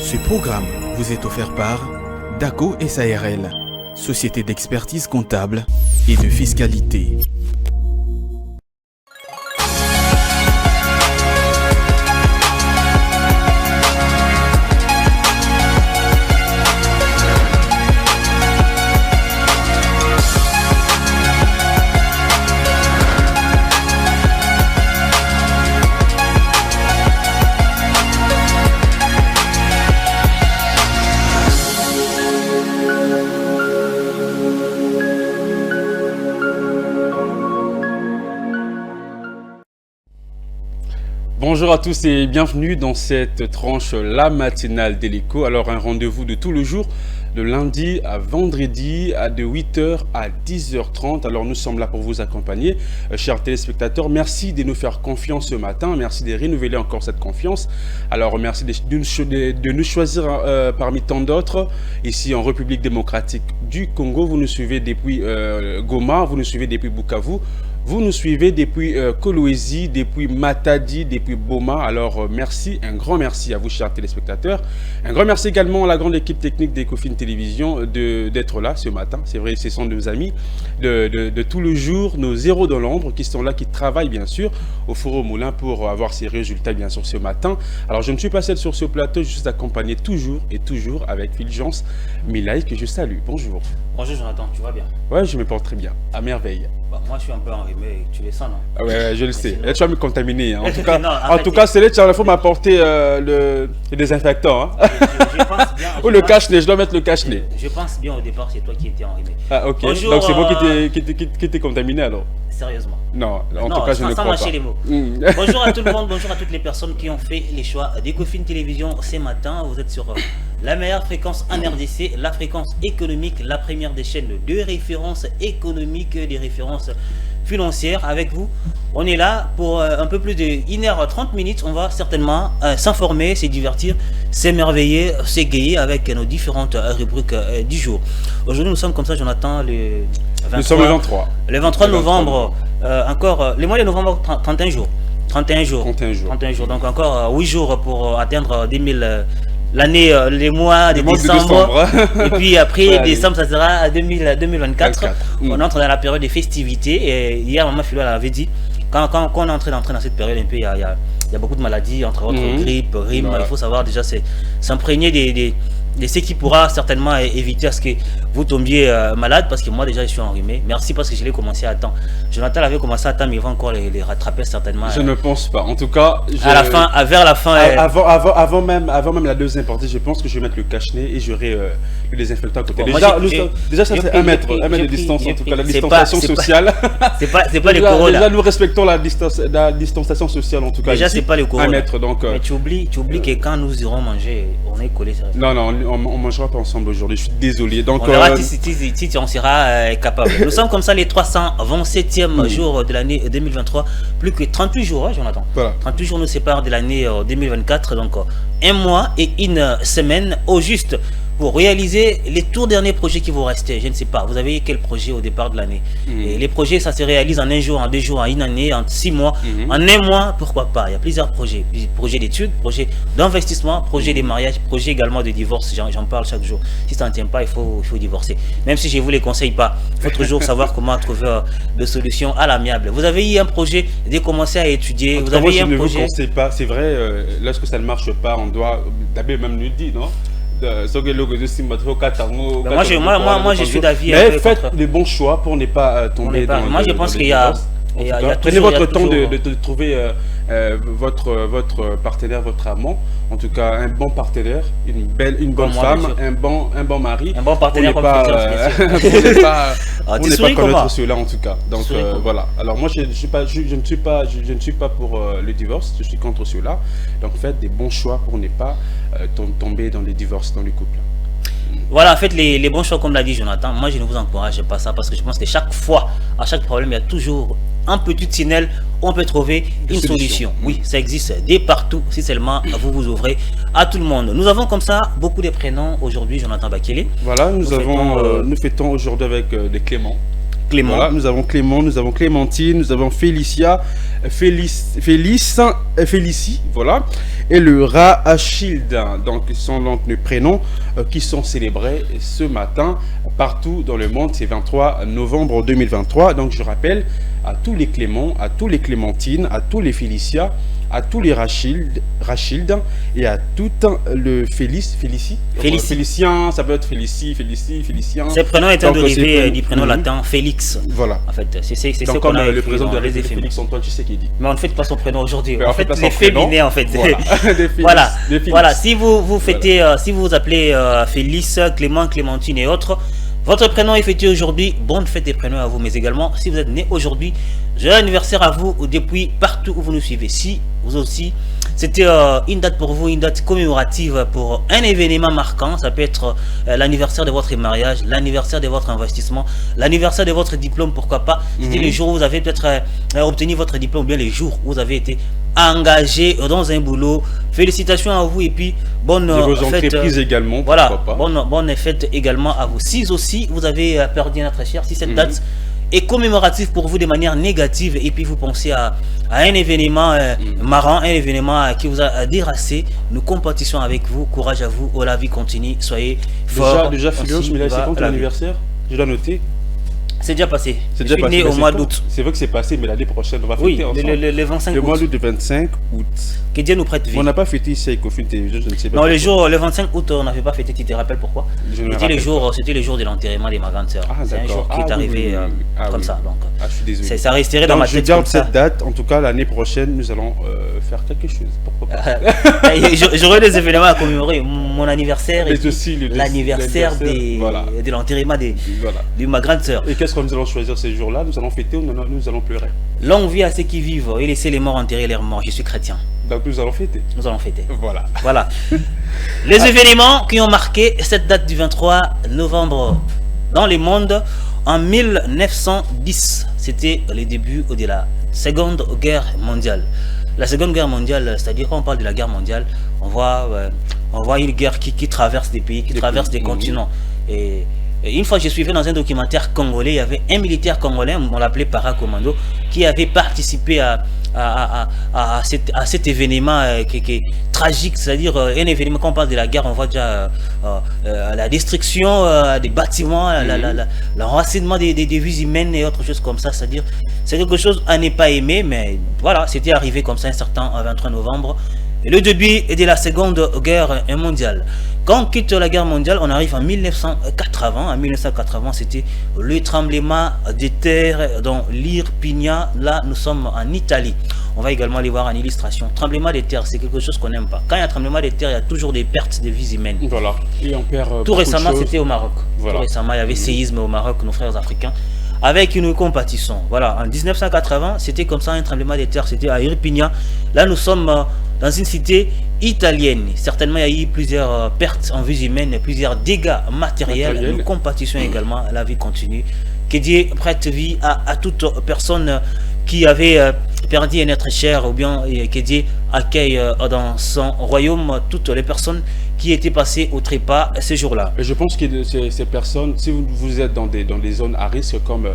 Ce programme vous est offert par DACO SARL, Société d'expertise comptable et de fiscalité. Bonjour à tous et bienvenue dans cette tranche La Matinale de l'Écho. Alors un rendez-vous de tout le jour, de lundi à vendredi, de 8h à 10h30. Alors nous sommes là pour vous accompagner, chers téléspectateurs. Merci de nous faire confiance ce matin, merci de renouveler encore cette confiance. Alors merci de nous choisir parmi tant d'autres. Ici en République démocratique du Congo, vous nous suivez depuis Goma, vous nous suivez depuis Bukavu. Vous nous suivez depuis Kolwezi, depuis Matadi, depuis Boma. Alors merci, un grand merci à vous chers téléspectateurs. Un grand merci également à la grande équipe technique d'Ecofin Télévision d'être là ce matin. C'est vrai, ce sont nos amis de tout le jour, nos héros de l'ombre qui sont là, qui travaillent bien sûr au four au moulin pour avoir ces résultats bien sûr ce matin. Alors je ne suis pas seul sur ce plateau, je suis accompagné toujours avec Fulgence Milaï que je salue. Bonjour. Bonjour Jonathan, tu vas bien? Ouais, je me porte très bien, à merveille. Bah, moi je suis un peu enrhumé, tu le sens non? Ah ouais, je le sais. Là, tu vas me contaminer. Hein. En tout cas, c'est là qu'il faut m'apporter le désinfectant. Hein. Je pense bien. Ou le cache-nez, je dois mettre le cache-nez. Je pense bien au départ, c'est toi qui étais enrhumé. Ah ok, bonjour, donc c'est moi qui t'ai contaminé alors? Sérieusement? Non, en tout cas je ne crois pas. Sans mâcher les mots. Bonjour à tout le monde, bonjour à toutes les personnes qui ont fait les choix d'Ecofin Télévision ce matin. Vous êtes sur la meilleure fréquence en RDC, la fréquence économique, la première des chaînes de référence économique, des références financières avec vous. On est là pour un peu plus de 1h30. On va certainement s'informer, se divertir, s'émerveiller, s'égayer avec nos différentes rubriques du jour. Aujourd'hui nous sommes comme ça Jonathan, le 23, nous sommes le 23. Le 23 novembre, encore les mois de novembre, 31 jours. 31 jours. Donc encore 8 jours pour atteindre 2000. L'année, les mois de décembre, et puis après décembre, ça sera 2024. On entre dans la période des festivités. Et hier, Maman Philo l'avait dit, quand on est en train d'entrer dans cette période, il y a beaucoup de maladies, entre autres grippe, rhume. Voilà. Il faut savoir déjà s'imprégner de ce qui pourra certainement éviter à ce que vous tombiez malade, parce que moi déjà je suis enrhumé. Merci parce que je l'ai commencé à temps. Jonathan avait commencé à temps, mais il va encore les rattraper certainement. Je ne pense pas. En tout cas, vers la fin. Avant même la deuxième partie, je pense que je vais mettre le cache-nez et j'aurai le désinfectant à côté. Bon, déjà ça c'est 1 mètre de distance, en tout cas la distanciation sociale. C'est pas les corona. Déjà nous respectons la distanciation sociale en tout cas. Déjà c'est pas les corona. 1 mètre donc. Mais tu oublies que quand nous irons manger, on est collés. Non, on mangera pas ensemble aujourd'hui. Je suis désolé. Donc on verra si on sera capable. Nous sommes comme ça les 327e jour de l'année 2023. Plus que 38 jours, hein, Jonathan. Voilà. 38 jours nous séparent de l'année 2024. Donc 1 mois et 1 semaine au juste pour réaliser les tout derniers projets qui vous restaient. Je ne sais pas, vous avez quel projet au départ de l'année? Et les projets, ça se réalise en 1 jour, en 2 jours, en 1 année, en 6 mois, en 1 mois, pourquoi pas? Il y a plusieurs projets. Projets d'études, projets d'investissement, projets de mariage, projets également de divorce. J'en parle chaque jour. Si ça ne tient pas, il faut divorcer. Même si je ne vous les conseille pas, il faut toujours savoir comment trouver des solutions à l'amiable. Vous avez eu un projet de commencer à étudier. Vous avez eu un projet. Je ne vous conseille pas. C'est vrai, lorsque ça ne marche pas, on doit d'abord même nous le dire, non? Moi je suis d'avis. Mais faites les bons choix pour ne pas tomber dans. Moi je pense qu'il y a. Prenez votre temps de trouver votre partenaire, votre amant. En tout cas, un bon partenaire, une bonne femme, un bon mari. Un bon partenaire pour ne pas connaître cela en tout cas. Donc voilà. Alors moi je ne suis pas pour le divorce. Je suis contre cela. Donc faites des bons choix pour ne pas tomber dans les divorces dans le couple. Voilà, faites les bons choix comme l'a dit Jonathan. Moi je ne vous encourage pas ça parce que je pense que chaque fois, à chaque problème, il y a toujours un petit tunnel où on peut trouver une solution. Oui, ça existe dès partout si seulement vous ouvrez à tout le monde. Nous avons comme ça beaucoup de prénoms aujourd'hui, Jonathan Bakele. Voilà, nous fêtons aujourd'hui avec des Clément. Voilà, nous avons Clément, nous avons Clémentine, nous avons Félicia, Félix, Félicie, voilà, et le Rachid, donc sont donc les prénoms qui sont célébrés ce matin partout dans le monde. C'est 23 novembre 2023. Donc je rappelle à tous les Cléments, à tous les Clémentines, à tous les Félicia, à tous les Rachid et à tout le Félicien, ça peut être Félicien. Ces prénoms étant dérivés du prénom latin Félix. Voilà. En fait, c'est ce qu'on a le président de la République, Félix Antoine, tu sais qui dit. Mais on ne fait pas son prénom aujourd'hui. En fait, les féminins en fait. Voilà. Voilà. Si vous fêtez, si vous vous appelez Félix, Clément, Clémentine et autres, votre prénom est fêté aujourd'hui. Bonne fête des prénoms à vous, mais également si vous êtes né aujourd'hui, joyeux anniversaire à vous depuis partout où vous nous suivez. Si vous aussi, c'était une date pour vous, une date commémorative pour un événement marquant. Ça peut être l'anniversaire de votre mariage, l'anniversaire de votre investissement, l'anniversaire de votre diplôme, pourquoi pas. C'était le jour où vous avez peut-être obtenu votre diplôme, ou bien les jours où vous avez été engagé dans un boulot. Félicitations à vous et puis bonne fête. Entreprises également. Voilà, bonne fête également à vous. Si aussi vous avez perdu notre cher, si cette date est commémorative pour vous de manière négative et puis vous pensez à un événement marrant, un événement qui vous a dérassé, nous compatissons avec vous, courage à vous, la vie continue, soyez forts. Déjà Philios, mais là c'est quand ton anniversaire? Je dois noter. C'est déjà passé. C'est déjà passé. Né au mois d'août. C'est vrai que c'est passé, mais l'année prochaine, on va fêter ensemble. Le 25 août. Le mois d'août, le 25 août. Que Dieu nous prête vie. On n'a pas fêté ici avec Ofune TV, je ne sais pas. Non, le 25 août, on n'avait pas fêté. Tu te rappelles pourquoi? C'était le jour de l'enterrement de ma grande sœur. C'est un jour qui est arrivé comme ça. Donc, je suis désolé. Ça resterait dans ma tête. Je garde cette date. En tout cas, l'année prochaine, nous allons faire quelque chose. Pourquoi pas? J'aurai des événements à commémorer. Mon anniversaire et l'anniversaire de l'enterrement de ma grande sœur. Et qu'est-ce que nous allons choisir ces jours-là? Nous allons fêter ou nous allons pleurer? Longue vie à ceux qui vivent et laisser les morts enterrer leurs morts. Je suis chrétien. Donc nous allons fêter. Nous allons fêter. Voilà. Les événements qui ont marqué cette date du 23 novembre dans le monde en 1910. C'était les débuts de la Seconde Guerre mondiale. La Seconde Guerre mondiale, c'est-à-dire quand on parle de la guerre mondiale, on voit une guerre qui traverse des pays, qui traverse des continents. Et une fois, je suivais dans un documentaire congolais, il y avait un militaire congolais, on l'appelait Paracommando, qui avait participé à cet événement qui est tragique, c'est-à-dire un événement, quand on parle de la guerre, on voit déjà la destruction des bâtiments, l'enracinement des vies humaines et autres choses comme ça, c'est-à-dire c'est quelque chose à ne pas aimer, mais voilà, c'était arrivé comme ça un certain 23 novembre. Et le début de la Seconde Guerre mondiale. Quand on quitte la guerre mondiale, on arrive en 1980. En 1980, c'était le tremblement de terre dans l'Irpinia. Là, nous sommes en Italie. On va également aller voir en illustration. Tremblement de terre, c'est quelque chose qu'on n'aime pas. Quand il y a un tremblement de terre, il y a toujours des pertes de vies humaines. Voilà. Et on perd tout récemment, c'était au Maroc. Voilà. Tout récemment, il y avait séisme au Maroc, nos frères africains. Avec une compétition. Voilà, en 1980, c'était comme ça un tremblement de terre, c'était à Irpinia. Là, nous sommes dans une cité italienne. Certainement, il y a eu plusieurs pertes en vies humaines, plusieurs dégâts matériels. Nous compétissons également, la vie continue. Que Dieu prête vie à toute personne qui avait perdu un être cher, ou bien que Dieu accueille dans son royaume toutes les personnes qui étaient passées au trépas ces jours-là. Et je pense que ces personnes, si vous êtes dans des zones à risque comme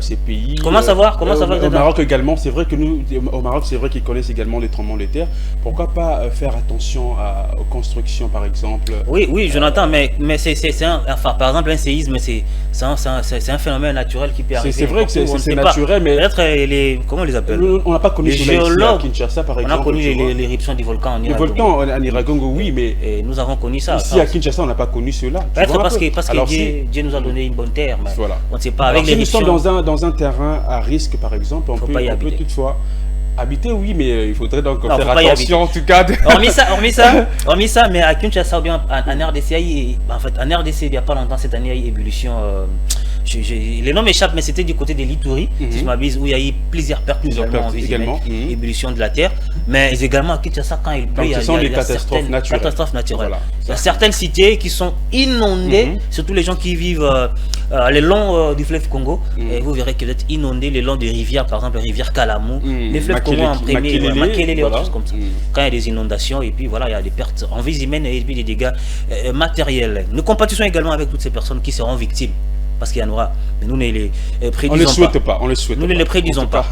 ces pays... Comment savoir au Maroc également, c'est vrai que nous, au Maroc, c'est vrai qu'ils connaissent également les tremblements de terre. Pourquoi pas faire attention aux constructions, par exemple? Oui, Jonathan, mais par exemple, un séisme, c'est un phénomène naturel qui peut arriver. C'est vrai que c'est naturel, mais... Peut-être, comment on les appelle? On n'a pas connu les géologues. À Kinshasa, par exemple. On a connu l'éruption du volcan en Iragongo. Le volcan en Iragongo, oui, mais... Et nous avons connu ça. Ici à Kinshasa, on n'a pas connu cela. Peut-être parce que Dieu nous a donné une bonne terre. Mais voilà. On ne sait pas. Avec si nous sommes dans un terrain à risque, par exemple, on peut toutefois habiter, oui, mais il faudrait donc faire attention en tout cas. Hormis ça, mais à Kinshasa ou bien en RDC, en RDC, il n'y a pas longtemps, cette année, il y a eu ébullition. Les noms m'échappent, mais c'était du côté de l'Ituri, si je m'abuse, où il y a eu plusieurs pertes également, ébullition de la terre. Mais également à Kinshasa, quand il pleut, il y a des catastrophes naturelles. Voilà. Il y a certaines cités qui sont inondées, surtout les gens qui vivent le long du fleuve Congo. Et vous verrez que vous êtes inondés le long des rivières, par exemple la rivière Kalamou, les fleuves Congo en premier, Makelele, autres choses comme ça. Quand il y a des inondations, et puis voilà, il y a des pertes en vies humaines et puis des dégâts matériels. Nous compatissons également avec toutes ces personnes qui seront victimes parce qu'il y en aura. Mais nous ne les prédisons pas. On ne le souhaite pas. On le souhaite nous ne les prédisons pas.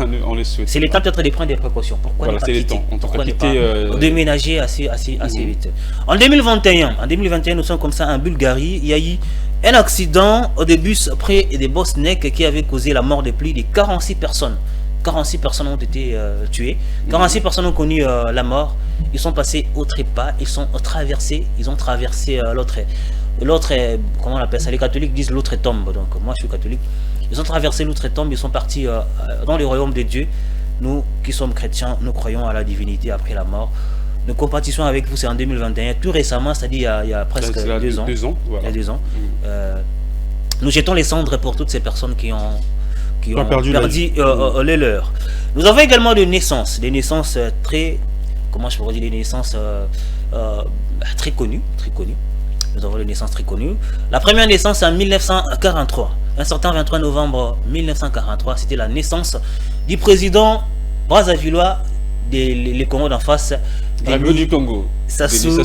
C'est le temps peut-être de prendre des précautions. Pourquoi voilà, ne pas déménager assez vite. En 2021, nous sommes comme ça en Bulgarie. Il y a eu un accident de bus près des Bosniaques qui avait causé la mort de plus de 46 personnes. 46 personnes ont été tuées. 46 personnes ont connu la mort. Ils sont passés au trépas. Ils ont traversé l'autre, comment on appelle ça? Les catholiques disent l'autre tombe. Donc moi je suis catholique. Ils ont traversé l'autre tombe. Ils sont partis dans le royaume de Dieu. Nous qui sommes chrétiens, nous croyons à la divinité après la mort. Nous compatissons avec vous, c'est en 2021. Tout récemment, c'est-à-dire il y a presque 2 ans. Voilà. Il y a 2 ans. Nous jetons les cendres pour toutes ces personnes qui ont perdu les leurs. Nous avons également des naissances très, comment je pourrais dire, des naissances très connues. Nous avons des naissances très connues. La première naissance en 1943. Un certain 23 novembre 1943, c'était la naissance du président brazzavillois des Congo d'en face. Du Congo. Sassou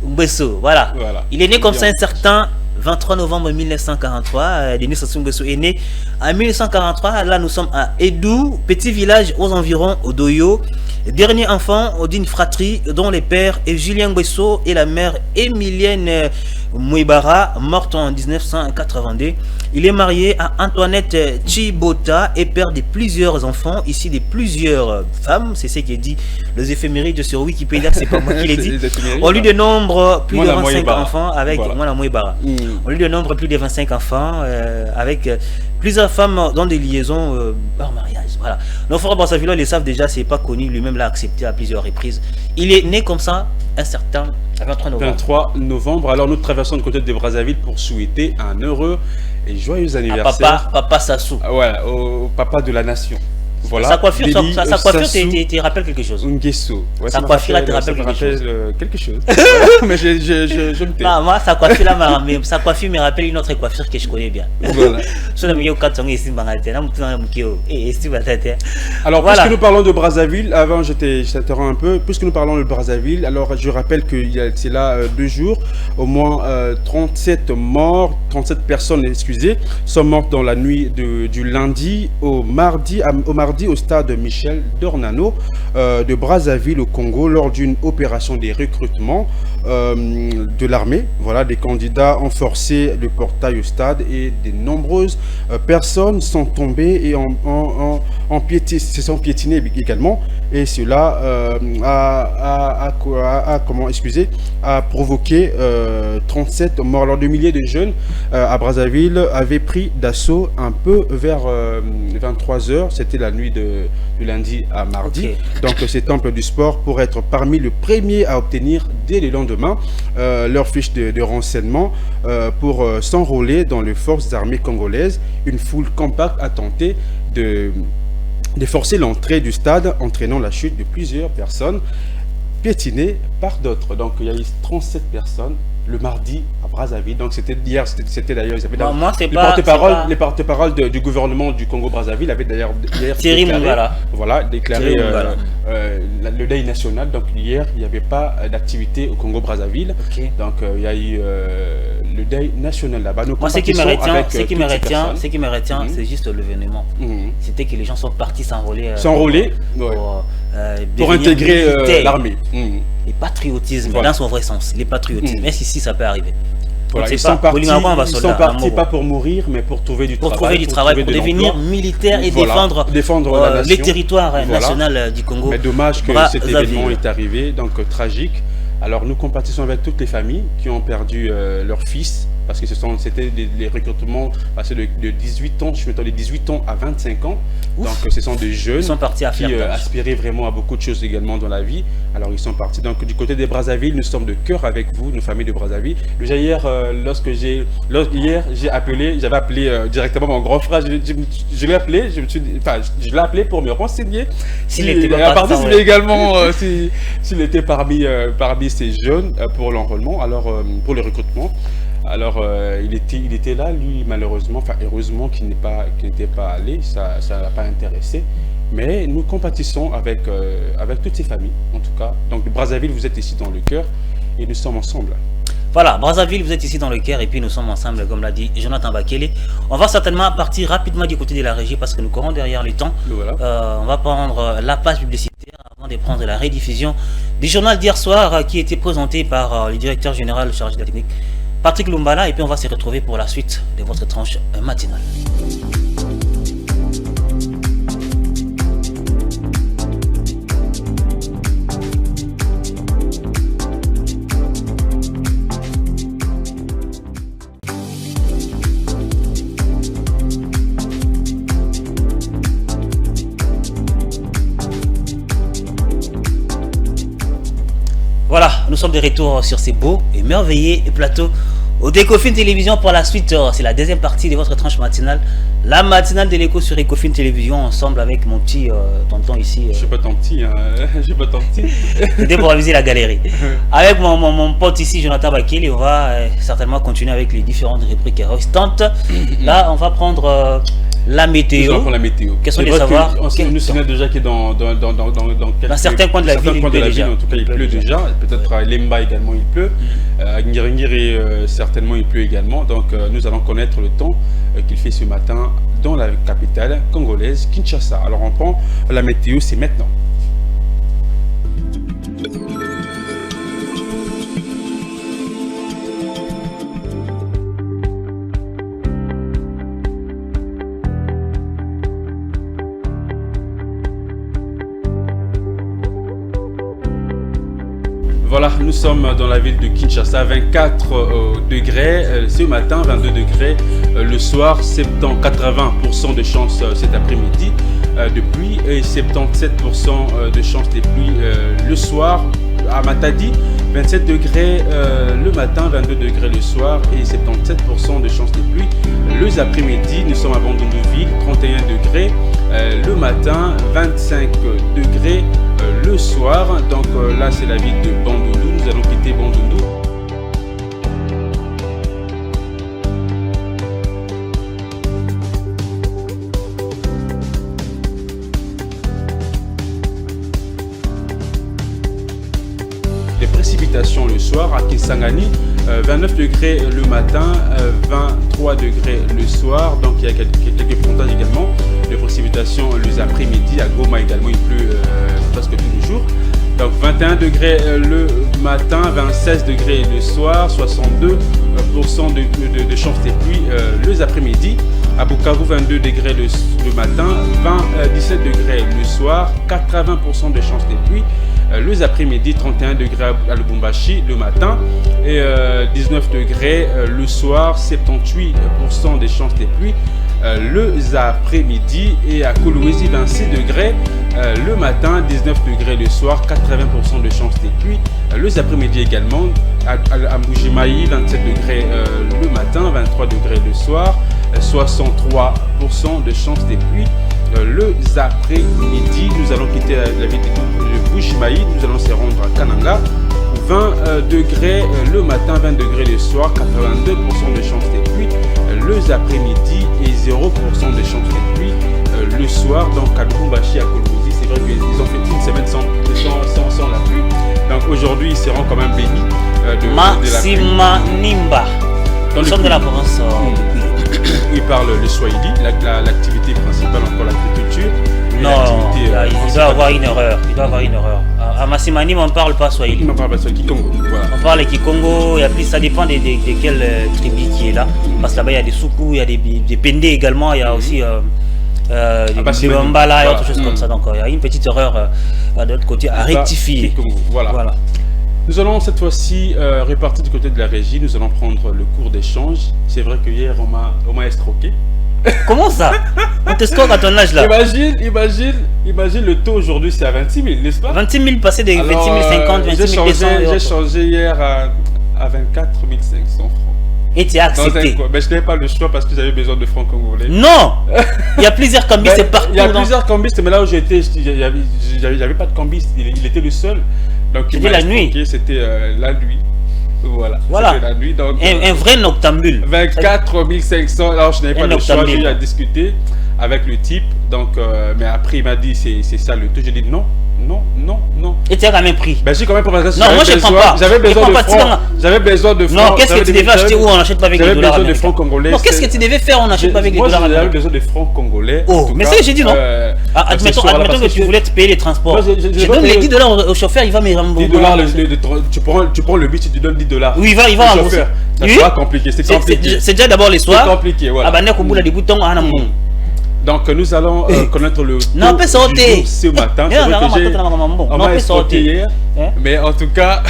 Nguesso. Voilà. Il est né comme ça un certain 23 novembre 1943, Denis Sassou Nguesso est né en 1943. Là, nous sommes à Edou, petit village aux environs d'Oyo. Dernier enfant d'une fratrie dont les pères est Julien Nguesso et la mère Emilienne Mouibara, morte en 1982. Il est marié à Antoinette Chibota et père de plusieurs enfants, ici de plusieurs femmes. C'est ce qui dit les éphémérides sur Wikipédia, c'est pas moi qui l'ai dit. On lui dénombre plus de 25 enfants avec Mwana Mouibara. On lui dénombre plus de 25 enfants avec plusieurs femmes dans des liaisons par mariage. Voilà. Nos frères Brazzavillois le savent déjà, c'est pas connu, lui-même l'a accepté à plusieurs reprises. Il est né comme ça un certain 23 novembre. 23 novembre. Alors nous traversons le côté de Brazzaville pour souhaiter un heureux et joyeux anniversaire. Papa Sassou. Voilà, au papa de la nation. Voilà. Sa coiffure te rappelle quelque chose. Nguesso. Ouais, sa coiffure te rappelle quelque chose. Mais je me tais. Non, moi, sa coiffure me rappelle une autre coiffure que je connais bien. Voilà. Alors, puisque nous parlons de Brazzaville, avant je t'interromps un peu, puisque nous parlons de Brazzaville, alors je rappelle que c'est là 2 jours, au moins 37 personnes, excusez, sont mortes dans la nuit du lundi au mardi au stade Michel Dornano de Brazzaville au Congo lors d'une opération de recrutement de l'armée. Voilà, des candidats ont forcé le portail au stade et de nombreuses personnes sont tombées et se sont piétinées également, et cela a provoqué 37 morts. Alors des milliers de jeunes à Brazzaville avaient pris d'assaut un peu vers 23 h, c'était la nuit du lundi à mardi. Donc ces temples du sport pour être parmi les premiers à obtenir dès le lendemain leur fiche de renseignement pour s'enrôler dans les forces armées congolaises. Une foule compacte a tenté de forcer l'entrée du stade, entraînant la chute de plusieurs personnes piétinées par d'autres. Donc il y a eu 37 personnes le mardi à Brazzaville. Donc c'était hier, c'était d'ailleurs, ils avaient les porte-parole du gouvernement du Congo-Brazzaville avaient d'ailleurs hier déclaré le deuil national. Donc hier, il n'y avait pas d'activité au Congo-Brazzaville. Donc il y a eu le deuil national là-bas. Moi, ce qui me retient, c'est juste l'événement. C'était que les gens sont partis s'enrôler. Pour intégrer l'armée. Le patriotisme, dans son vrai sens, les patriotismes, même si ça peut arriver. Voilà, ils sont partis pas pour mourir, mais pour trouver du travail, pour devenir militaire et défendre la nation, les territoires nationaux du Congo. Mais dommage que cet événement est arrivé, donc tragique. Alors nous compatissons avec toutes les familles qui ont perdu leurs fils, parce que c'était les recrutements passés de 18 ans, je me de 18 ans à 25 ans. Ouf. Donc ce sont des jeunes qui aspiraient vraiment à beaucoup de choses également dans la vie. Alors ils sont partis. Donc du côté des Brazzaville, nous sommes de cœur avec vous, nos familles de Brazzaville. Déjà hier, j'avais appelé directement mon grand frère, je l'ai appelé, je l'ai appelé pour me renseigner s'il était parmi ces jeunes pour l'enrôlement, alors pour le recrutement. Alors il était là, lui, malheureusement, heureusement qu'il n'était pas allé, ça l'a pas intéressé. Mais nous compatissons avec toutes ces familles, en tout cas. Donc Brazzaville, vous êtes ici dans le cœur et nous sommes ensemble. Voilà, Brazzaville, vous êtes ici dans le Caire et puis nous sommes ensemble, comme l'a dit Jonathan Bakele. On va certainement partir rapidement du côté de la régie parce que nous courons derrière le temps. Voilà. On va prendre la page publicitaire avant de prendre la rediffusion du journal d'hier soir qui était présenté par le directeur général chargé de la technique, Patrick Lumbala, et puis on va se retrouver pour la suite de votre tranche matinale. Voilà, nous sommes de retour sur ces beaux et merveilleux plateaux au Ecofin Télévision pour la suite. C'est la deuxième partie de votre tranche matinale, la matinale de l'écho sur Ecofin Télévision, ensemble avec mon petit tonton ici. Je suis pas ton petit, hein. Je suis pas ton petit. C'était pour aviser la galerie. Avec mon pote ici, Jonathan Bakele, on va certainement continuer avec les différentes rubriques restantes. Là, on va prendre la météo. Nous allons la météo. Question de savoir. Nous savons déjà qu'il est dans certains coins de la ville, en tout cas, il pleut déjà. Peut-être à Lemba également, il pleut. À Ngiringiri, certainement, il pleut également. Donc, nous allons connaître le temps qu'il fait ce matin dans la capitale congolaise, Kinshasa. Alors, on prend la météo, c'est maintenant. Voilà, nous sommes dans la ville de Kinshasa, 24 degrés ce matin, 22 degrés le soir, 80% de chance cet après-midi de pluie et 77% de chance de pluie le soir. À Matadi, 27 degrés le matin, 22 degrés le soir et 77% de chance de pluie. Le après-midi, nous sommes à Bandundu-Ville, 31 degrés le matin, 25 degrés le soir. Donc là, c'est la ville de Bandundu. Nous allons quitter Bandundu. Les précipitations le soir à Kisangani, 29 degrés le matin, 23 degrés le soir, donc il y a quelques pontages également. Les précipitations les après-midi, à Goma également il pleut presque tous les jours. Donc 21 degrés le matin, 26 degrés le soir, 62% de chance de pluie les après-midi. À Bukavu, 22 degrés le matin, 17 degrés le soir, 80% de chance de pluie. Les après-midi, 31 degrés à Lubumbashi le matin et 19 degrés le soir, 78% des chances de pluie les après-midi, et à Kolwezi, 26 degrés le matin, 19 degrés le soir, 80% de chances de pluie les après-midi également. À Mbujimayi, 27 degrés le matin, 23 degrés le soir, 63% de chances de pluie les après-midi. Nous allons quitter la ville de Mbujimayi, nous allons se rendre à Kananga, 20 degrés le matin, 20 degrés le soir, 82% de chances de pluie les après-midi et 0% de chances de pluie le soir. Donc à Lubumbashi, à Kolwezi, c'est vrai qu'ils ont fait une semaine sans la pluie. Donc aujourd'hui, ils seront quand même bénis de la pluie. Nimba. Nous sommes de la province où ils parlent le Swahili, l'activité principale, encore l'agriculture. Non, il doit avoir une erreur. À Massimanim, on ne parle pas Swahili. On ne parle pas Swahili, Kikongo. Voilà. On parle Kikongo, ça dépend de quelle tribu qui est là. Parce que là-bas, il y a des Soukou, il y a des Pendé également, il y a aussi des Bambala et autre chose comme ça. Donc il y a une petite erreur de l'autre côté à rectifier. Voilà. Nous allons cette fois-ci repartir du côté de la régie. Nous allons prendre le cours d'échange. C'est vrai que hier, on m'a escroqué. Comment ça? On t'escroque à ton âge là. Imagine le taux aujourd'hui, c'est à 26 000, n'est-ce pas? 26 000 passé de 26 050, 26 200. J'ai changé hier à 24 500 francs. Et tu as accepté? Mais je n'avais pas le choix parce que j'avais besoin de francs congolais. Non. Il y a plusieurs cambistes partout. Il y a plusieurs cambistes, mais là où j'étais, j'avais pas de cambiste, il était le seul. C'était la nuit. C'était la nuit. Voilà. C'était la nuit. Donc, un vrai noctambule. 24 500. Alors je n'avais pas le choix, j'ai eu à discuter avec le type. Donc, mais après il m'a dit c'est ça le taux. J'ai dit non, Et tu as quand même pris. Ben j'ai quand même pris parce que non, moi je prends pas. J'avais besoin de francs. J'avais besoin de francs. Non, qu'est-ce que tu devais acheter ou on n'achète pas avec les dollars? J'avais besoin de francs congolais. Non, qu'est-ce que tu devais faire? On n'achète pas avec les dollars. Moi j'avais besoin de francs congolais. Oh, mais c'est j'ai dit non. Admettons que tu voulais te payer les transports. Je donne les 10 dollars au chauffeur, il va me rembourser. 10 dollars, tu prends le bus, tu donnes 10 dollars. Oui, il va rembourser. Ça sera compliqué. C'est déjà d'abord les soirs. C'est compliqué, voilà. Donc nous allons connaître le non, peut sauter ce matin. On m'a escroqué hier, mais en tout cas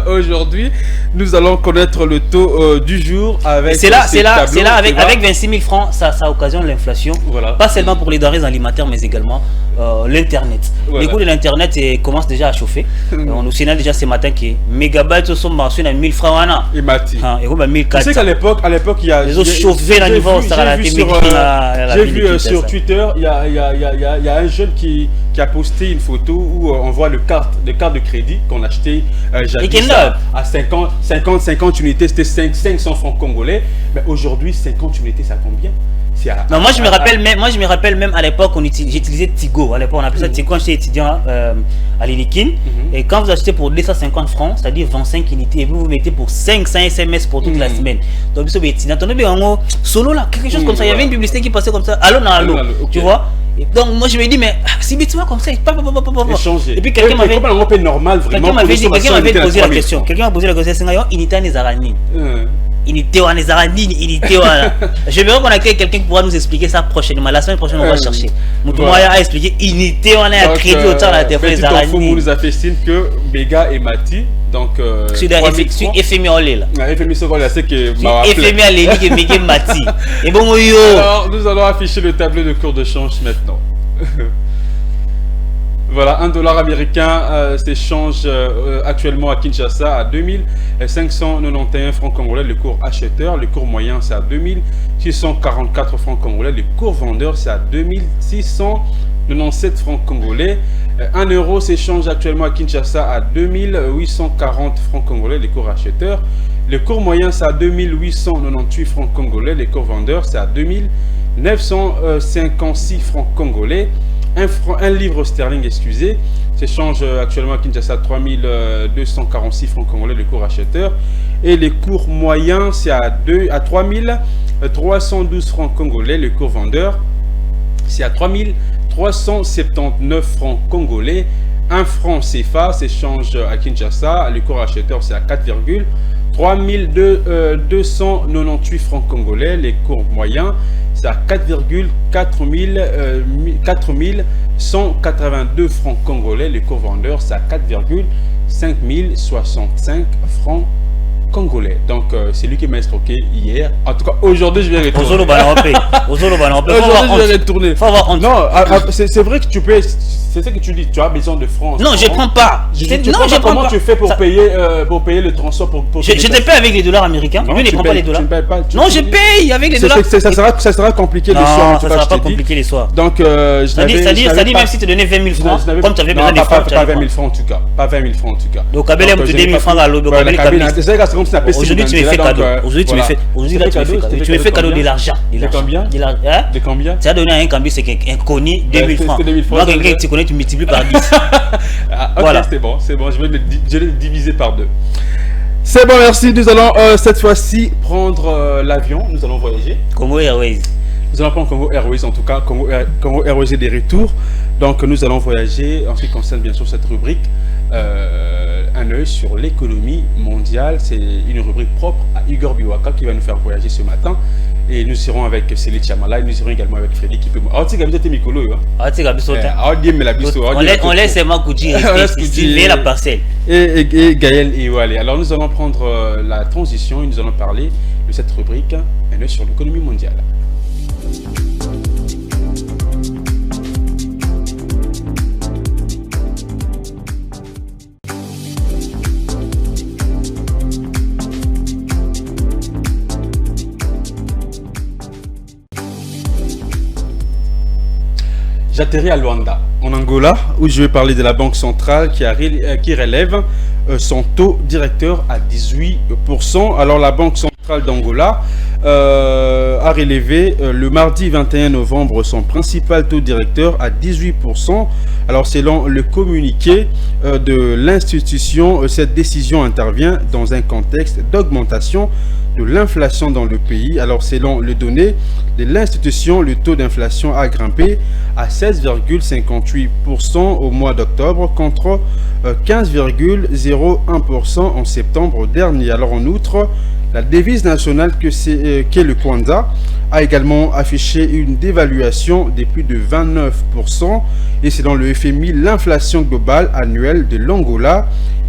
aujourd'hui nous allons connaître le taux du jour avec. C'est là avec 26 000 francs, ça occasionne l'inflation. Voilà. Pas seulement pour les denrées alimentaires, mais également l'internet. Voilà. Les coûts de l'internet commencent déjà à chauffer. On nous signale déjà ce matin que mégabytes sont marchés à 1000 francs. Et Mati. Tu sais qu'à l'époque il y a. Les autres chauffés à niveau j'ai vu sur Twitter, il y a un jeune qui a posté une photo où on voit le carte de crédit qu'on achetait à 50 unités, c'était 500 francs congolais. Mais aujourd'hui, 50 unités, ça combien? Non, moi je me rappelle même à l'époque, j'utilisais Tigo. À l'époque, on appelait ça Tigo quand j'étais étudiant à l'Ilikin. Et quand vous achetez pour 250 francs, c'est-à-dire 25 unités, et vous mettez pour 500 SMS pour toute la semaine. Donc, vous êtes solo là, quelque chose comme ça. Il y avait une publicité qui passait comme ça. Allô, tu vois? Et donc, moi je me dis, mais si tu vois comme ça, et puis quelqu'un m'avait posé la question. Quelqu'un m'a posé la question, c'est Inita Nezarani. Je verrai qu'on accueille quelqu'un qui pourra nous expliquer ça prochainement. La semaine prochaine, on va chercher. Moutoumaya a expliqué unité, on a crédit autant la téléphone des araignées. On nous a fait signe que Béga et Mati, donc. Sur FMI Olé là. FMI Olé, c'est que. FMI Olé, que Béga et Mati. Et bon, alors, nous allons afficher le tableau de cours de change maintenant. Voilà, $1 américain s'échange actuellement à Kinshasa à 2591 francs congolais, le cours acheteur. Le cours moyen, c'est à 2644 francs congolais. Le cours vendeur, c'est à 2697 francs congolais. 1 euro s'échange actuellement à Kinshasa à 2840 francs congolais, le cours acheteur. Le cours moyen, c'est à 2898 francs congolais. Le cours vendeur, c'est à 2956 francs congolais. Un livre sterling, excusez, s'échange actuellement à Kinshasa 3246 francs congolais, le cours acheteur. Et les cours moyens, c'est à 3312 francs congolais, le cours vendeur. C'est à 3379 francs congolais. 1 franc CFA s'échange à Kinshasa, le cours acheteur, c'est à 4,3298 francs congolais, les cours moyens. C'est à 4182 francs congolais. Le cours vendeur, c'est à 4,5065 francs congolais. Donc, c'est lui qui m'a escroqué hier. En tout cas, aujourd'hui, je vais retourner. Aujourd'hui, je vais retourner. Non, c'est vrai que tu peux. C'est ce que tu dis. Tu as besoin de francs. Non, je ne prends pas. Comment tu fais pour payer le transport pour je te paye avec les dollars américains. Je ne prends pas les dollars. Non, je paye avec les dollars. Ça sera compliqué les soirs. Non, ça sera pas compliqué les soirs. Donc, c'est-à-dire même si tu donnais 20 000 francs, comme tu avais besoin des francs. Pas 20 000 francs en tout cas. Pas 20 000 francs en tout cas. Donc, Kabele, tu donnes 1000 francs à l'autre. Aujourd'hui, tu me fais cadeau. Aujourd'hui, tu me fais cadeau de l'argent. De combien? De combien? Tu as donné un cambio, c'est un connu 2000 francs. Moi, quelqu'un que tu connais, tu multiplies par 10. Voilà, c'est bon. Je vais le diviser par 2. C'est bon, merci. Nous allons cette fois-ci prendre l'avion. Nous allons voyager. Congo Airways. Nous allons prendre Congo Airways, en tout cas. Congo Airways est des retours. Donc, nous allons voyager en ce qui concerne bien sûr cette rubrique. Un œil sur l'économie mondiale. C'est une rubrique propre à Igor Biwaka qui va nous faire voyager ce matin. Et nous serons avec Céline Chamala, nous serons également avec Frédéric Kipemo. On laisse Makouji rester, la parcelle. Et Gaël Iwale. Alors nous allons prendre la transition et nous allons parler de cette rubrique Un œil sur l'économie mondiale. J'atterris à Luanda, en Angola, où je vais parler de la Banque centrale qui relève son taux directeur à 18%. Alors la Banque centrale centrale d'Angola a relevé le mardi 21 novembre son principal taux directeur à 18%. Alors selon le communiqué de l'institution, cette décision intervient dans un contexte d'augmentation de l'inflation dans le pays. Alors selon les données de l'institution, le taux d'inflation a grimpé à 16,58% au mois d'octobre contre 15,01% en septembre dernier. Alors en outre, la devise nationale qu'est le Kwanza a également affiché une dévaluation de plus de 29%. Et selon le FMI, l'inflation globale annuelle de l'Angola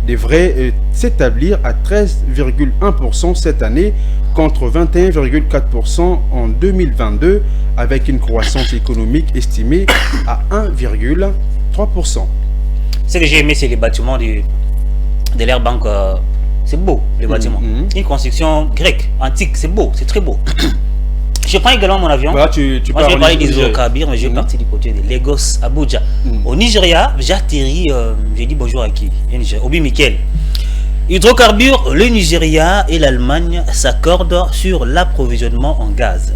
devrait s'établir à 13,1% cette année contre 21,4% en 2022, avec une croissance économique estimée à 1,3%. Ce que j'ai aimé, c'est les bâtiments de l'Air Bank. C'est beau, les bâtiments. Une construction grecque, antique, c'est beau, c'est très beau. Je prends également mon avion. Moi, je vais parler des hydrocarbures, mais je vais partir du côté de Lagos, Abuja. Au Nigeria, j'atterris, j'ai dit bonjour à qui? Obi Mikel. Hydrocarbures, le Nigeria et l'Allemagne s'accordent sur l'approvisionnement en gaz.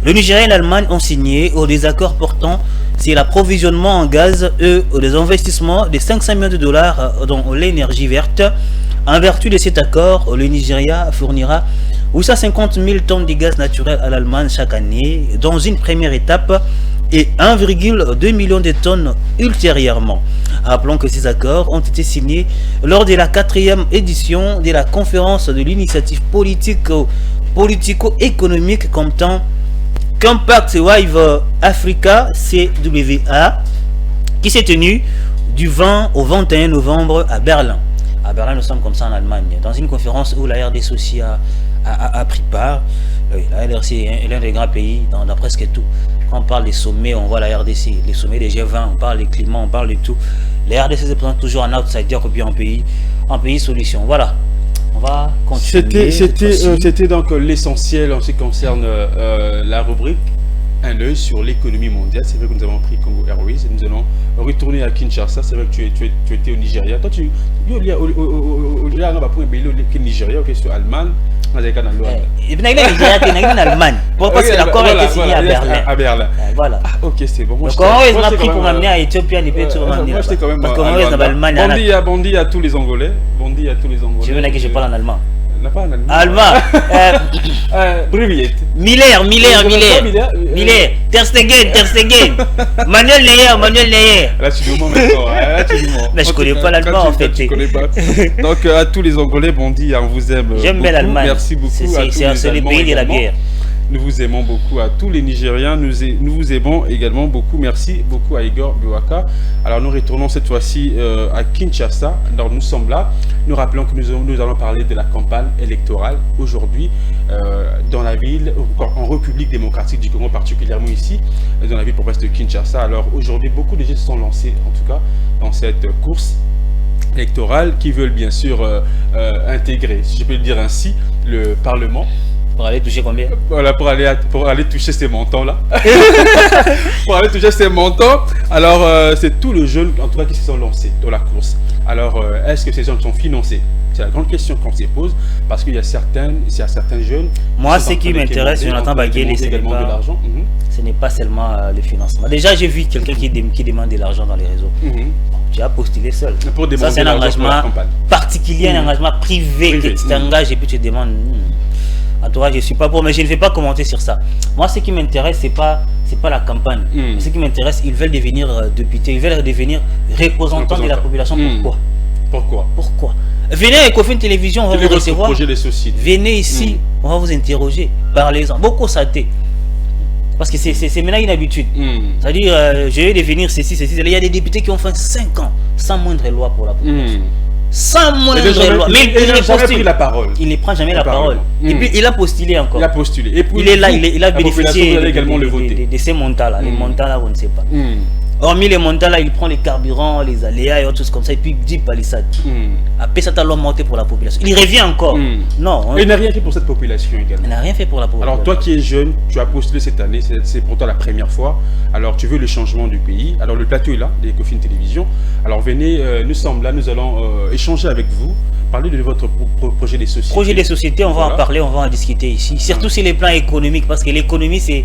Le Nigeria et l'Allemagne ont signé au désaccord portant sur l'approvisionnement en gaz et des investissements de 500 millions de dollars dans l'énergie verte. En vertu de cet accord, le Nigeria fournira 850 000 tonnes de gaz naturel à l'Allemagne chaque année dans une première étape et 1,2 million de tonnes ultérieurement. Rappelons que ces accords ont été signés lors de la 4e édition de la conférence de l'initiative politico-économique comptant Compact Wave Africa CWA qui s'est tenue du 20 au 21 novembre à Berlin. À Berlin, nous sommes comme ça en Allemagne, dans une conférence où la RDC aussi a pris part. La RDC est l'un des grands pays dans presque tout. Quand on parle des sommets, on voit la RDC, les sommets des G20, on parle des climats, on parle de tout. La RDC se présente toujours en outsider ou bien en pays solution. Voilà. On va continuer. C'était donc l'essentiel en ce qui concerne la rubrique Un œil sur l'économie mondiale. C'est vrai que nous avons pris Congo Airways et nous allons retourner à Kinshasa. C'est vrai que tu étais au Nigeria. Toi, tu es au Nigeria, sur Allemagne. Allemagne. Pourquoi c'est l'accord a été signé à Berlin. À Berlin. Voilà. Ah, ok, c'est bon. Moi, ils m'ont pris pour m'amener à Éthiopie, moi, j'étais quand même Allemagne. Bondi à tous les Angolais. Bondi à tous les Angolais. Je veux que je parle en allemand. Pas en allemand. Allemand. Brevier. Miller. Ter Stegen. Manuel Neuer. Là, tu dis moi maintenant. Mais je connais pas l'allemand en fait. Tu connais pas. Donc, à tous les Angolais, Bondi, on vous aime. J'aime bien l'Allemagne. Merci beaucoup. C'est le pays de la bière. Nous vous aimons beaucoup. À tous les Nigériens, nous vous aimons également beaucoup. Merci beaucoup à Igor Biwaka. Alors nous retournons cette fois-ci à Kinshasa. Alors nous sommes là. Nous rappelons que nous allons parler de la campagne électorale aujourd'hui dans la ville, en République démocratique du Congo, particulièrement ici, dans la ville province de Kinshasa. Alors aujourd'hui, beaucoup de gens se sont lancés, en tout cas, dans cette course électorale qui veulent bien sûr intégrer, si je peux le dire ainsi, le Parlement. Pour aller toucher combien? Voilà, pour aller toucher ces montants-là. Pour aller toucher ces montants. Alors, c'est tous les jeunes, en tout cas, qui se sont lancés dans la course. Alors, est-ce que ces jeunes sont financés? C'est la grande question qu'on se pose, parce qu'il y a certains jeunes... Moi, ce qui m'intéresse, Jonathan Baguel, ce n'est pas seulement le financement. Déjà, j'ai vu quelqu'un qui demande de l'argent dans les réseaux. Tu as postulé seul. Ça, c'est un engagement particulier, un engagement privé que tu t'engages et puis tu demandes... À toi, je ne suis pas pour, mais je ne vais pas commenter sur ça. Moi, ce qui m'intéresse, ce n'est pas la campagne. Ce qui m'intéresse, ils veulent devenir députés, ils veulent devenir représentants de la population. Pourquoi? Venez à Ecofin Télévision, on va vous recevoir. Venez ici, on va vous interroger. Parlez-en. Beaucoup saté. Parce que c'est maintenant une habitude. C'est-à-dire, je vais devenir ceci. Il y a des députés qui ont fait 5 ans sans moindre loi pour la population. Sans moindre loi. Mais il n'a jamais pris la parole. Il ne prend jamais la parole. Et puis il a postulé encore. Et puis, il est là, il a bénéficié également le voter. De ces montants-là. Les montants-là, on ne sait pas. Hormis les montants là, il prend les carburants, les aléas et autres choses comme ça, et puis il dit palissade. Après ça, t'as l'homme monté pour la population. Il revient encore. Non. Et il n'a rien fait pour cette population également. Il n'a rien fait pour la population. Alors toi qui es jeune, tu as postulé cette année, c'est pour toi la première fois. Alors tu veux le changement du pays. Alors le plateau est là, d'Ecofin Télévision. Alors venez, nous sommes là, nous allons échanger avec vous. Parler de votre projet des sociétés. Projet des sociétés, on va en parler, on va en discuter ici. Surtout sur les plans économiques, parce que l'économie, c'est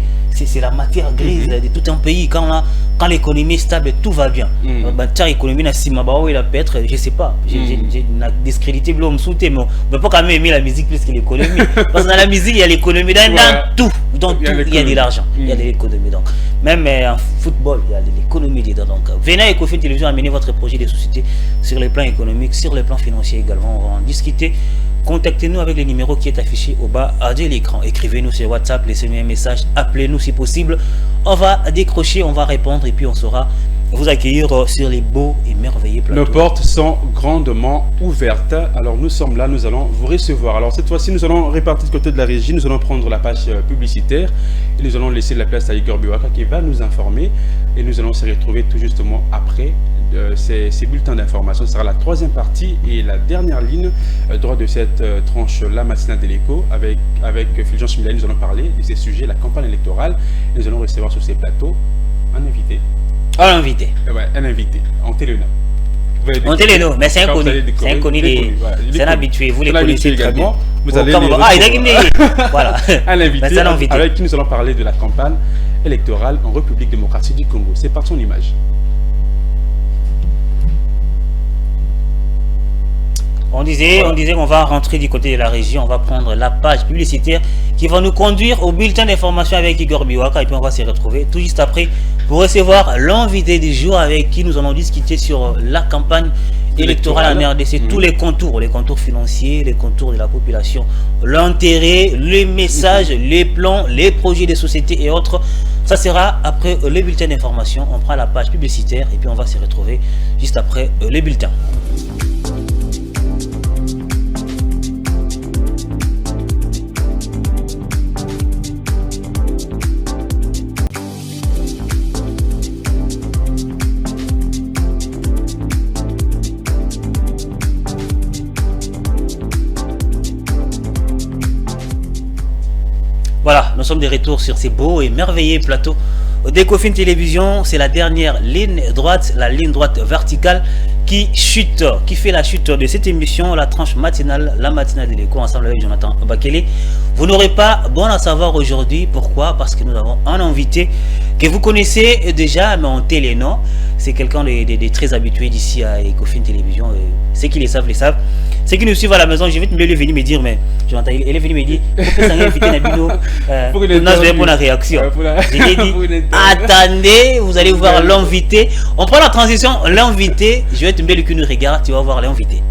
la matière grise de tout un pays. Quand l'économie est stable, tout va bien. Matière économie, il a peut-être, je ne sais pas, j'ai discrédité l'homme sauté, mais on ne peut pas quand même aimer la musique plus que l'économie. Parce que dans la musique, il y a l'économie, dans tout. Dans tout, il y a de l'argent, il y a de l'économie. Donc, même en football, il y a de l'économie dedans. Donc, venez à Ecofin Télévision amener votre projet de société sur les plans économiques, sur les plans financiers également. On va en discuter. Contactez-nous avec le numéro qui est affiché au bas de l'écran. Écrivez-nous sur WhatsApp, laissez-nous un message, appelez-nous si possible. On va décrocher, on va répondre et puis on saura vous accueillir sur les beaux et merveilleux plateaux. Nos portes sont grandement ouvertes. Alors nous sommes là, nous allons vous recevoir. Alors cette fois-ci, nous allons répartir du côté de la régie. Nous allons prendre la page publicitaire et nous allons laisser la place à Igor Biwaka qui va nous informer. Et nous allons se retrouver tout justement après ces bulletins d'information. Ce sera la troisième partie et la dernière ligne droit de cette tranche, la matinale de l'écho. Avec Fulgence Milay, nous allons parler de ces sujets, la campagne électorale. Et nous allons recevoir sur ces plateaux un invité. Un invité. Ouais, un invité, en téléno. En téléno, mais c'est inconnu. C'est inconnu, c'est un habitué. Vous les connaissez également. Vous allez voilà. Un invité avec qui nous allons parler de la campagne électorale en République démocratique du Congo. C'est par son image. On disait qu'on va rentrer du côté de la région, on va prendre la page publicitaire qui va nous conduire au bulletin d'information avec Igor Biwaka et puis on va se retrouver tout juste après pour recevoir l'invité du jour avec qui nous allons discuter sur la campagne électorale en RDC, tous les contours financiers, les contours de la population, l'intérêt, les messages, les plans, les projets des sociétés et autres. Ça sera après le bulletin d'information, on prend la page publicitaire et puis on va se retrouver juste après les bulletins. Voilà, nous sommes de retour sur ces beaux et merveilleux plateaux d'Ecofin Télévision. C'est la dernière ligne droite, la ligne droite verticale qui chute, qui fait la chute de cette émission, la tranche matinale, la matinale de l'écho, ensemble avec Jonathan Bakele. Vous n'aurez pas bon à savoir aujourd'hui. Pourquoi? Parce que nous avons un invité que vous connaissez déjà, mais en télé, non? C'est quelqu'un de très habitué d'ici à Ecofin Télévision. Ceux qui les savent, les savent. Ceux qui nous suivent à la maison, je vais venir me dire, mais Jonathan, il est venu me dire, pourquoi ça invité Nabino pour la réaction. Je lui ai dit, attendez, vous allez voir l'invité. On prend la transition, l'invité. Je vais te mettre le nous regarde, tu vas voir l'invité.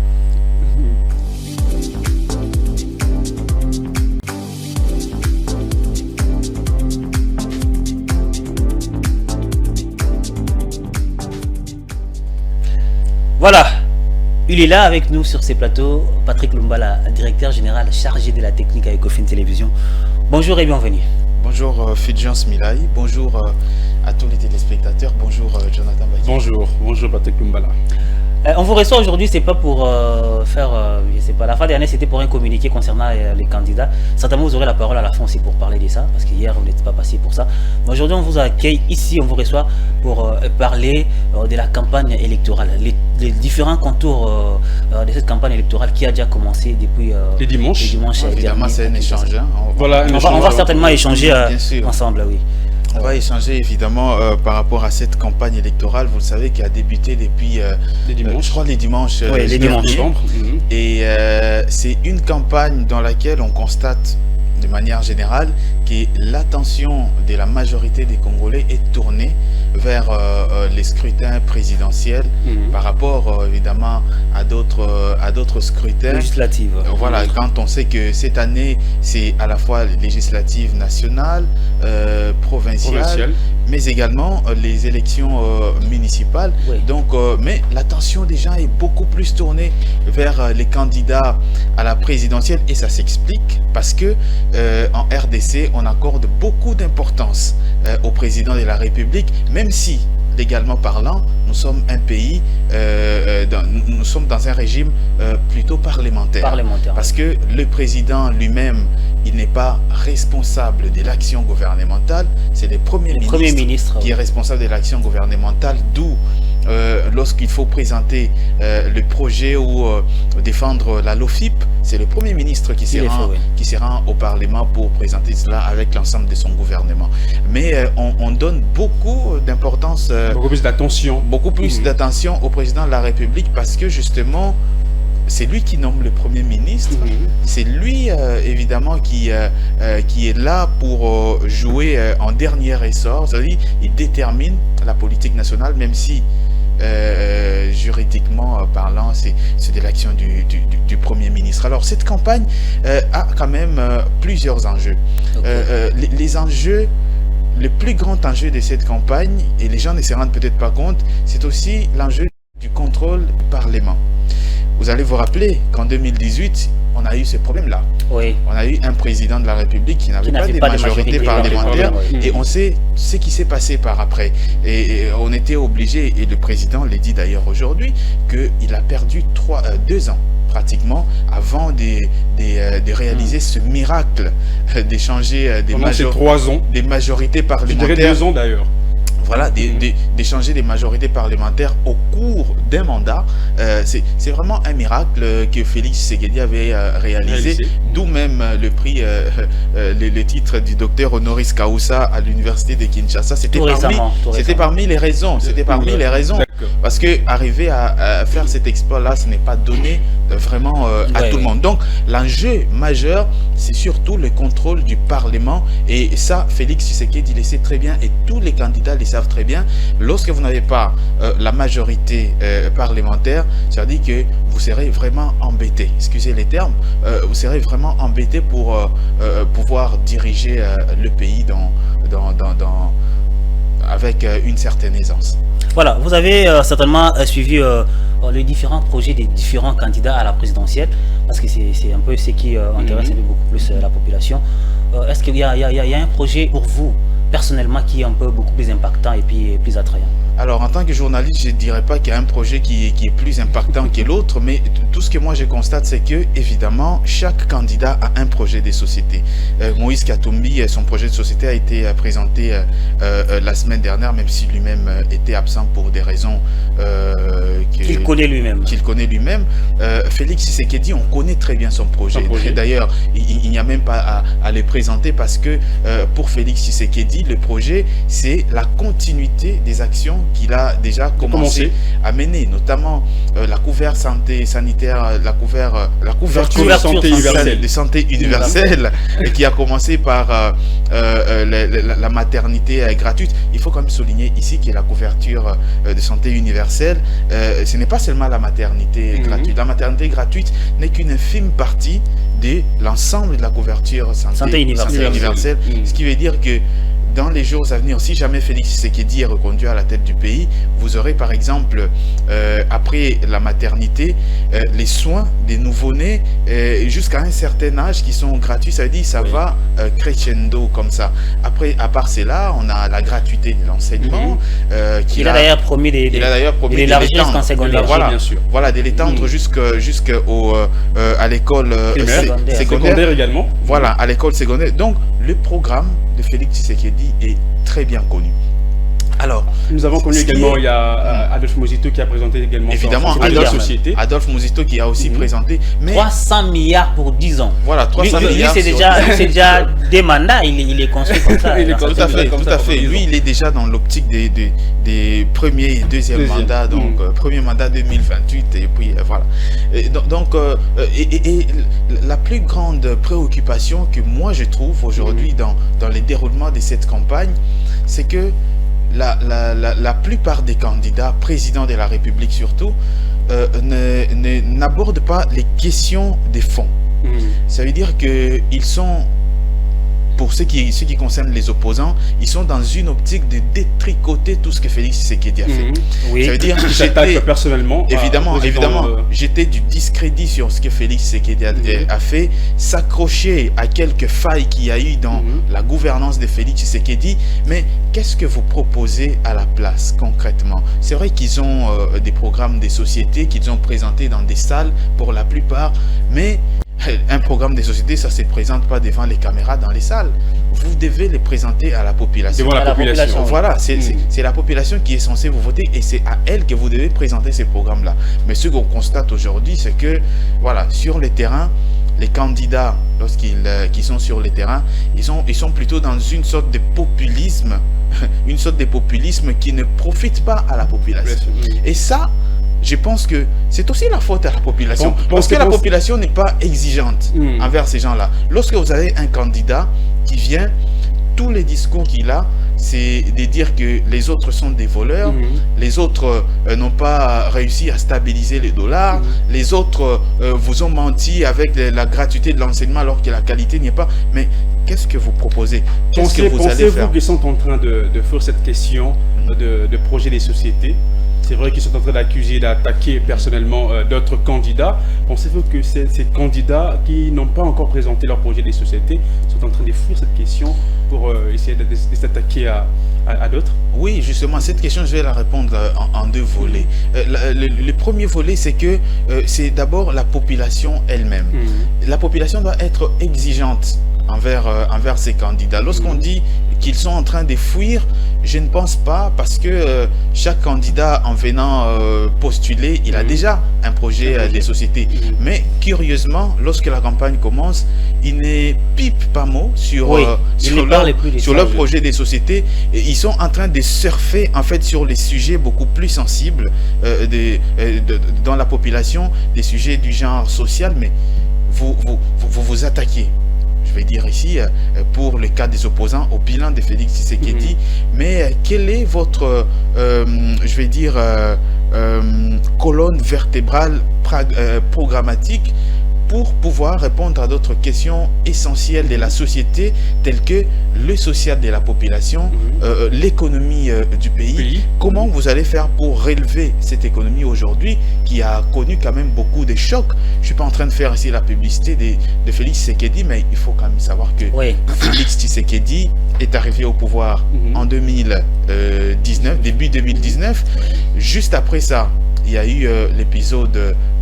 Voilà, il est là avec nous sur ces plateaux, Patrick Lumbala, directeur général chargé de la technique à Ecofin Télévision. Bonjour et bienvenue. Bonjour Fulgence Milay, bonjour à tous les téléspectateurs, bonjour Jonathan Bakele. Bonjour Patrick Lumbala. On vous reçoit aujourd'hui, c'est pas pour faire, je sais pas, la fin dernière c'était pour un communiqué concernant les candidats. Certainement vous aurez la parole à la fin aussi pour parler de ça, parce qu'hier vous n'êtes pas passé pour ça. Mais aujourd'hui on vous accueille ici, on vous reçoit pour parler de la campagne électorale, les différents contours de cette campagne électorale qui a déjà commencé depuis les dimanches. Évidemment c'est un échange. On va certainement échanger ensemble, oui. On va échanger évidemment par rapport à cette campagne électorale, vous le savez, qui a débuté depuis les dimanches. Je crois les dimanches. Oui, les dimanches. Et c'est une campagne dans laquelle on constate de manière générale que l'attention de la majorité des Congolais est tournée vers les scrutins présidentiels par rapport évidemment à d'autres scrutins législatives. Voilà, quand on sait que cette année c'est à la fois législative nationale, provinciale, mais également les élections municipales. Oui. Donc, mais l'attention des gens est beaucoup plus tournée vers les candidats à la présidentielle et ça s'explique parce que en RDC on accorde beaucoup d'importance au président de la République, même si légalement parlant, nous sommes un pays, nous sommes dans un régime plutôt parlementaire. Parce que le président lui-même, il n'est pas responsable de l'action gouvernementale, c'est le premier ministre qui est responsable de l'action gouvernementale, d'où lorsqu'il faut présenter le projet ou défendre la LOFIP, c'est le Premier ministre qui se rend au Parlement pour présenter cela avec l'ensemble de son gouvernement. Mais on donne beaucoup d'importance, beaucoup plus d'attention au président de la République parce que justement, c'est lui qui nomme le Premier ministre, c'est lui évidemment qui est là pour jouer en dernier ressort, c'est-à-dire il détermine la politique nationale, même si juridiquement parlant, c'est de l'action du Premier ministre. Alors cette campagne a quand même plusieurs enjeux. Les enjeux, le plus grand enjeu de cette campagne, et les gens ne se rendent peut-être pas compte, c'est aussi l'enjeu du contrôle du Parlement. Vous allez vous rappeler qu'en 2018, on a eu ce problème-là. Oui. On a eu un président de la République qui n'avait pas de majorité parlementaire et on sait ce qui s'est passé par après. Et on était obligé, et le président l'a dit d'ailleurs aujourd'hui, qu'il a perdu 2 ans pratiquement avant de réaliser ce miracle d'échanger des majorités parlementaires. Je dirais 2 ans d'ailleurs. Voilà, d'échanger des majorités parlementaires au cours d'un mandat. C'est vraiment un miracle que Félix Tshisekedi avait réalisé, d'où même le prix, le titre du docteur honoris causa à l'université de Kinshasa. C'était parmi les raisons. C'était parmi les raisons. Parce que arriver à faire cet exploit-là, ce n'est pas donné vraiment à tout le monde. Donc, l'enjeu majeur, c'est surtout le contrôle du Parlement. Et ça, Félix Tshisekedi le sait très bien et tous les candidats le savent très bien. Lorsque vous n'avez pas la majorité parlementaire, ça veut dire que vous serez vraiment embêté. Excusez les termes. Vous serez vraiment embêté pour pouvoir diriger le pays avec une certaine aisance. Voilà, vous avez certainement suivi les différents projets des différents candidats à la présidentielle, parce que c'est un peu ce qui intéresse beaucoup plus la population. Est-ce qu'il y a un projet pour vous, personnellement, qui est un peu beaucoup plus impactant et puis plus attrayant? Alors, en tant que journaliste, je ne dirais pas qu'il y a un projet qui est plus impactant que l'autre, mais tout ce que moi je constate, c'est que, évidemment, chaque candidat a un projet de société. Moïse Katumbi, son projet de société a été présenté la semaine dernière, même si lui-même était absent pour des raisons qu'il connaît lui-même. Félix Tshisekedi, on connaît très bien son projet. D'ailleurs, il n'y a même pas à le présenter parce que pour Félix Tshisekedi, le projet, c'est la continuité des actions qu'il a déjà commencé à mener, notamment la couverture santé sanitaire, la couverture de santé universelle, et qui a commencé par la maternité gratuite. Il faut quand même souligner ici que la couverture de santé universelle, ce n'est pas seulement la maternité gratuite. La maternité gratuite n'est qu'une infime partie de l'ensemble de la couverture santé universelle. Ce qui veut dire que dans les jours à venir, si jamais Félix Tshisekedi est reconduit à la tête du pays, vous aurez par exemple, après la maternité, les soins des nouveau-nés jusqu'à un certain âge qui sont gratuits. Ça veut dire que ça va crescendo comme ça. Après, à part cela, on a la gratuité de l'enseignement. Il a d'ailleurs promis d'élargir jusqu'en secondaire. Voilà, de l'étendre à l'école secondaire également. Voilà, à l'école secondaire. Donc, le programme de Félix Tshisekedi est très bien connu. Alors, nous avons connu également, il y a Adolphe Muzito qui a présenté également Adolphe Muzito qui a aussi présenté. Mais 300 milliards pour 10 ans. Voilà, 300 milliards. C'est déjà des mandats, il est construit comme ça. Tout à fait. Lui, il est déjà dans l'optique des premiers et deuxièmes mandats, donc premier mandat 2028, et puis voilà. Donc, la plus grande préoccupation que moi je trouve aujourd'hui dans le déroulement de cette campagne, c'est que la plupart des candidats, présidents de la République surtout, n'abordent pas les questions des fonds. Ça veut dire qu'ils sont pour ce qui concerne les opposants, ils sont dans une optique de détricoter tout ce que Félix Tshisekedi a fait. Oui. Ça veut dire que personnellement, évidemment, jeter du discrédit sur ce que Félix Tshisekedi a fait, s'accrocher à quelques failles qu'il y a eu dans la gouvernance de Félix Tshisekedi, mais qu'est-ce que vous proposez à la place concrètement? C'est vrai qu'ils ont des programmes des sociétés qu'ils ont présentés dans des salles pour la plupart, mais un programme des sociétés, ça ne se présente pas devant les caméras dans les salles. Vous devez les présenter à la population. Devant la population. Voilà, c'est la population qui est censée vous voter et c'est à elle que vous devez présenter ces programmes-là. Mais ce qu'on constate aujourd'hui, c'est que, voilà, sur le terrain, les candidats, lorsqu'ils sont sur le terrain, ils sont plutôt dans une sorte de populisme, qui ne profite pas à la population. Et ça, je pense que c'est aussi la faute à la population. Parce que la population n'est pas exigeante envers ces gens-là. Lorsque vous avez un candidat qui vient, tous les discours qu'il a, c'est de dire que les autres sont des voleurs, les autres n'ont pas réussi à stabiliser les dollars, les autres vous ont menti avec la gratuité de l'enseignement alors que la qualité n'y est pas. Mais qu'est-ce que vous proposez? Qu'est-ce que vous allez faire? Pensez-vous qu'ils sont en train de faire cette question de projet des sociétés? C'est vrai qu'ils sont en train d'accuser, d'attaquer personnellement d'autres candidats. Pensez-vous que ces candidats qui n'ont pas encore présenté leur projet des sociétés sont en train de fuir cette question pour essayer de s'attaquer à d'autres? Oui, justement, cette question, je vais la répondre en deux volets. Le premier volet, c'est que c'est d'abord la population elle-même. La population doit être exigeante envers ces candidats. Lorsqu'on dit qu'ils sont en train de fuir, je ne pense pas, parce que chaque candidat en venant postuler, il a déjà un projet des sociétés. Mais curieusement, lorsque la campagne commence, ils ne pipent pas mot sur leur projet des sociétés. Et ils sont en train de surfer en fait sur les sujets beaucoup plus sensibles dans la population, des sujets du genre social, mais vous attaquez. Je vais dire ici, pour le cas des opposants, au bilan de Félix Tshisekedi, mais quelle est votre, colonne vertébrale programmatique pour pouvoir répondre à d'autres questions essentielles de la société, telles que le social de la population, l'économie du pays. Comment vous allez faire pour relever cette économie aujourd'hui qui a connu quand même beaucoup de chocs? Je ne suis pas en train de faire ici la publicité de Félix Tshisekedi, mais il faut quand même savoir que Félix Tshisekedi est arrivé au pouvoir en 2019, début 2019. Juste après ça, il y a eu l'épisode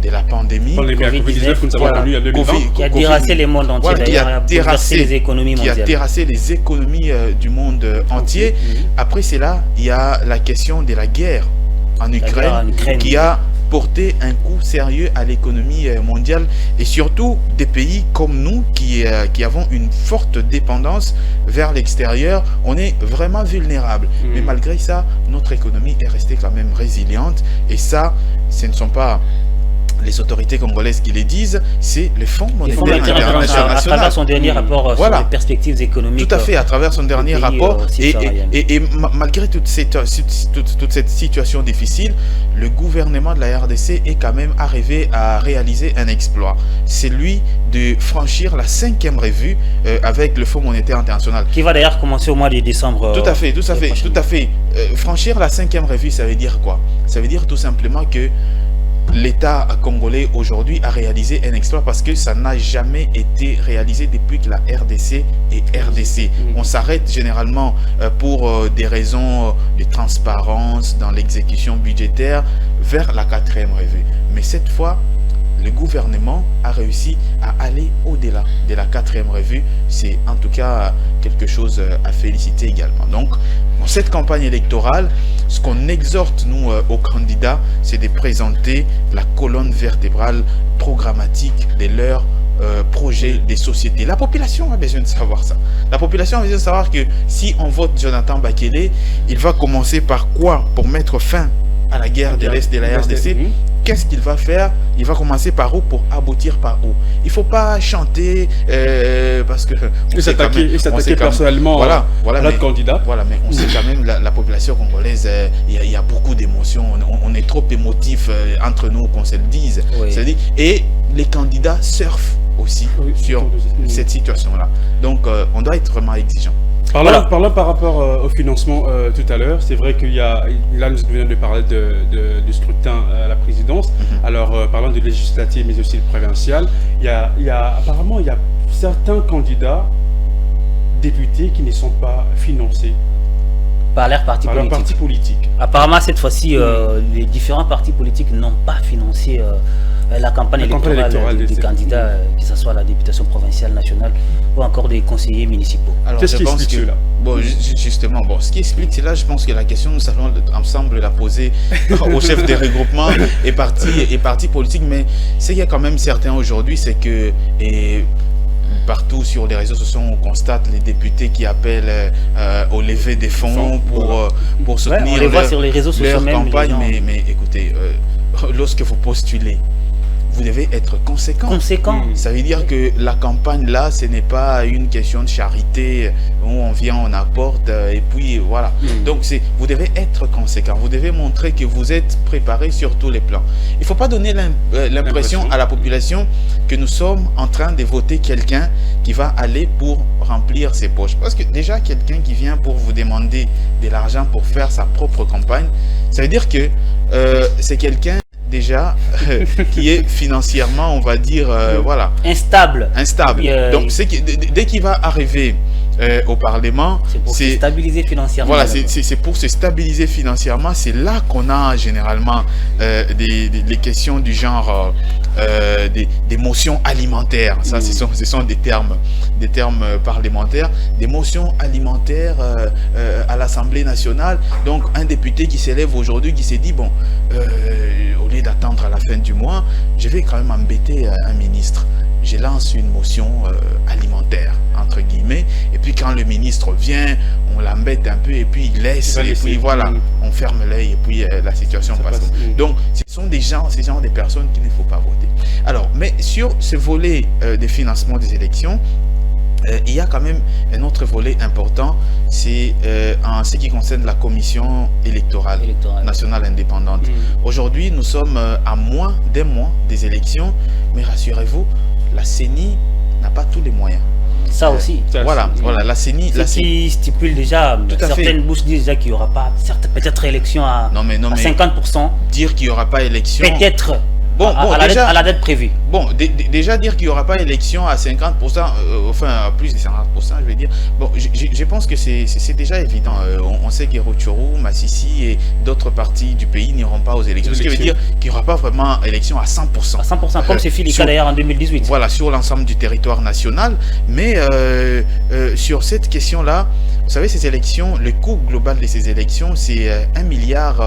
de la pandémie. COVID-19 que nous avons connu en 2020. Qui a terrassé le monde entier, qui a terrassé les économies mondiales. Qui a terrassé les économies du monde entier. Après cela, il y a la question de la guerre en Ukraine, qui a porté un coup sérieux à l'économie mondiale et surtout des pays comme nous qui avons une forte dépendance vers l'extérieur. On est vraiment vulnérable. Mais malgré ça, notre économie est restée quand même résiliente. Et ça, ce ne sont pas les autorités congolaises qui les disent, c'est le Fonds monétaire international. À travers son dernier rapport sur les perspectives économiques. Tout à fait, à travers son dernier rapport. Et malgré toute cette situation difficile, le gouvernement de la RDC est quand même arrivé à réaliser un exploit. C'est lui de franchir la 5e revue avec le Fonds monétaire international. Qui va d'ailleurs commencer au mois de décembre. Tout à fait. Franchir la 5e revue, ça veut dire quoi? Ça veut dire tout simplement que l'État congolais aujourd'hui a réalisé un exploit parce que ça n'a jamais été réalisé depuis que la RDC est RDC. On s'arrête généralement pour des raisons de transparence dans l'exécution budgétaire vers la 4e revue. Mais cette fois, le gouvernement a réussi à aller au-delà de la 4e revue. C'est en tout cas quelque chose à féliciter également. Donc, dans cette campagne électorale, ce qu'on exhorte, nous, aux candidats, c'est de présenter la colonne vertébrale programmatique de leur projet des sociétés. La population a besoin de savoir ça. La population a besoin de savoir que si on vote Jonathan Bakele, il va commencer par quoi pour mettre fin à la guerre de l'Est de la RDC? Qu'est-ce qu'il va faire? Il va commencer par où pour aboutir par où? Il ne faut pas chanter parce que... Et s'attaquer personnellement à notre candidat. Voilà, mais on sait quand même la population congolaise, il y a beaucoup d'émotions. On est trop émotifs entre nous qu'on se le dise. Et les candidats surfent aussi sur cette situation-là. Donc, on doit être vraiment exigeant. Parlons par rapport au financement tout à l'heure. C'est vrai qu'il y a, là nous venons de parler du scrutin à la présidence. Alors parlant de législative mais aussi de provincial, apparemment il y a certains candidats députés qui ne sont pas financés par leur parti politique. Apparemment cette fois-ci les différents partis politiques n'ont pas financé la campagne électorale des candidats, que ce soit la députation provinciale, nationale ou encore des conseillers municipaux. Alors, qu'est-ce qui explique cela? Bon, justement, ce qui explique cela, je pense que la question, nous allons ensemble la poser au chef des regroupements et partis politiques, mais ce qu'il y a quand même certains aujourd'hui, c'est que partout sur les réseaux sociaux, on constate les députés qui appellent au lever des fonds pour soutenir leur campagne. Mais écoutez, lorsque vous postulez, vous devez être conséquent. Ça veut dire que la campagne là, ce n'est pas une question de charité où on vient, on apporte et puis voilà. Donc vous devez être conséquent. Vous devez montrer que vous êtes préparé sur tous les plans. Il ne faut pas donner l'impression à la population que nous sommes en train de voter quelqu'un qui va aller pour remplir ses poches. Parce que déjà, quelqu'un qui vient pour vous demander de l'argent pour faire sa propre campagne, ça veut dire que c'est quelqu'un déjà qui est financièrement, on va dire, voilà, instable. Donc dès qu'il va arriver au Parlement, c'est pour se stabiliser financièrement. Voilà, c'est pour se stabiliser financièrement. C'est là qu'on a généralement des questions du genre des motions alimentaires. Ça, ce sont des termes parlementaires, des motions alimentaires à l'Assemblée nationale. Donc un député qui s'élève aujourd'hui, qui s'est dit bon, au lieu d'attendre à la fin du mois, je vais quand même embêter un ministre. Je lance une motion alimentaire, entre guillemets, et puis quand le ministre vient, on l'embête un peu, et puis il laisse, et puis voilà, on ferme l'œil, et puis la situation passe. Donc, ce sont ces gens des personnes qu'il ne faut pas voter. Alors, mais sur ce volet des financements des élections, il y a quand même un autre volet important, c'est en ce qui concerne la commission électorale nationale indépendante. Aujourd'hui, nous sommes à moins d'un mois des élections, mais rassurez-vous, la CENI n'a pas tous les moyens. Ça aussi. Voilà, la CENI... qui stipule déjà, certaines bouches disent déjà qu'il n'y aura pas peut-être élection à 50%. Dire qu'il n'y aura pas élection... Peut-être. À la date prévue. Bon, déjà dire qu'il n'y aura pas élection à 50%, enfin à plus de 50%, je vais dire. Bon, je pense que c'est déjà évident. On sait que Rutshuru, Massissi et d'autres parties du pays n'iront pas aux élections. Ce qui veut dire qu'il n'y aura pas vraiment élection à 100%. À 100%, comme c'est fait le cas d'ailleurs en 2018. Voilà, sur l'ensemble du territoire national. Mais sur cette question-là, vous savez, ces élections, le coût global de ces élections, c'est 1,1 milliard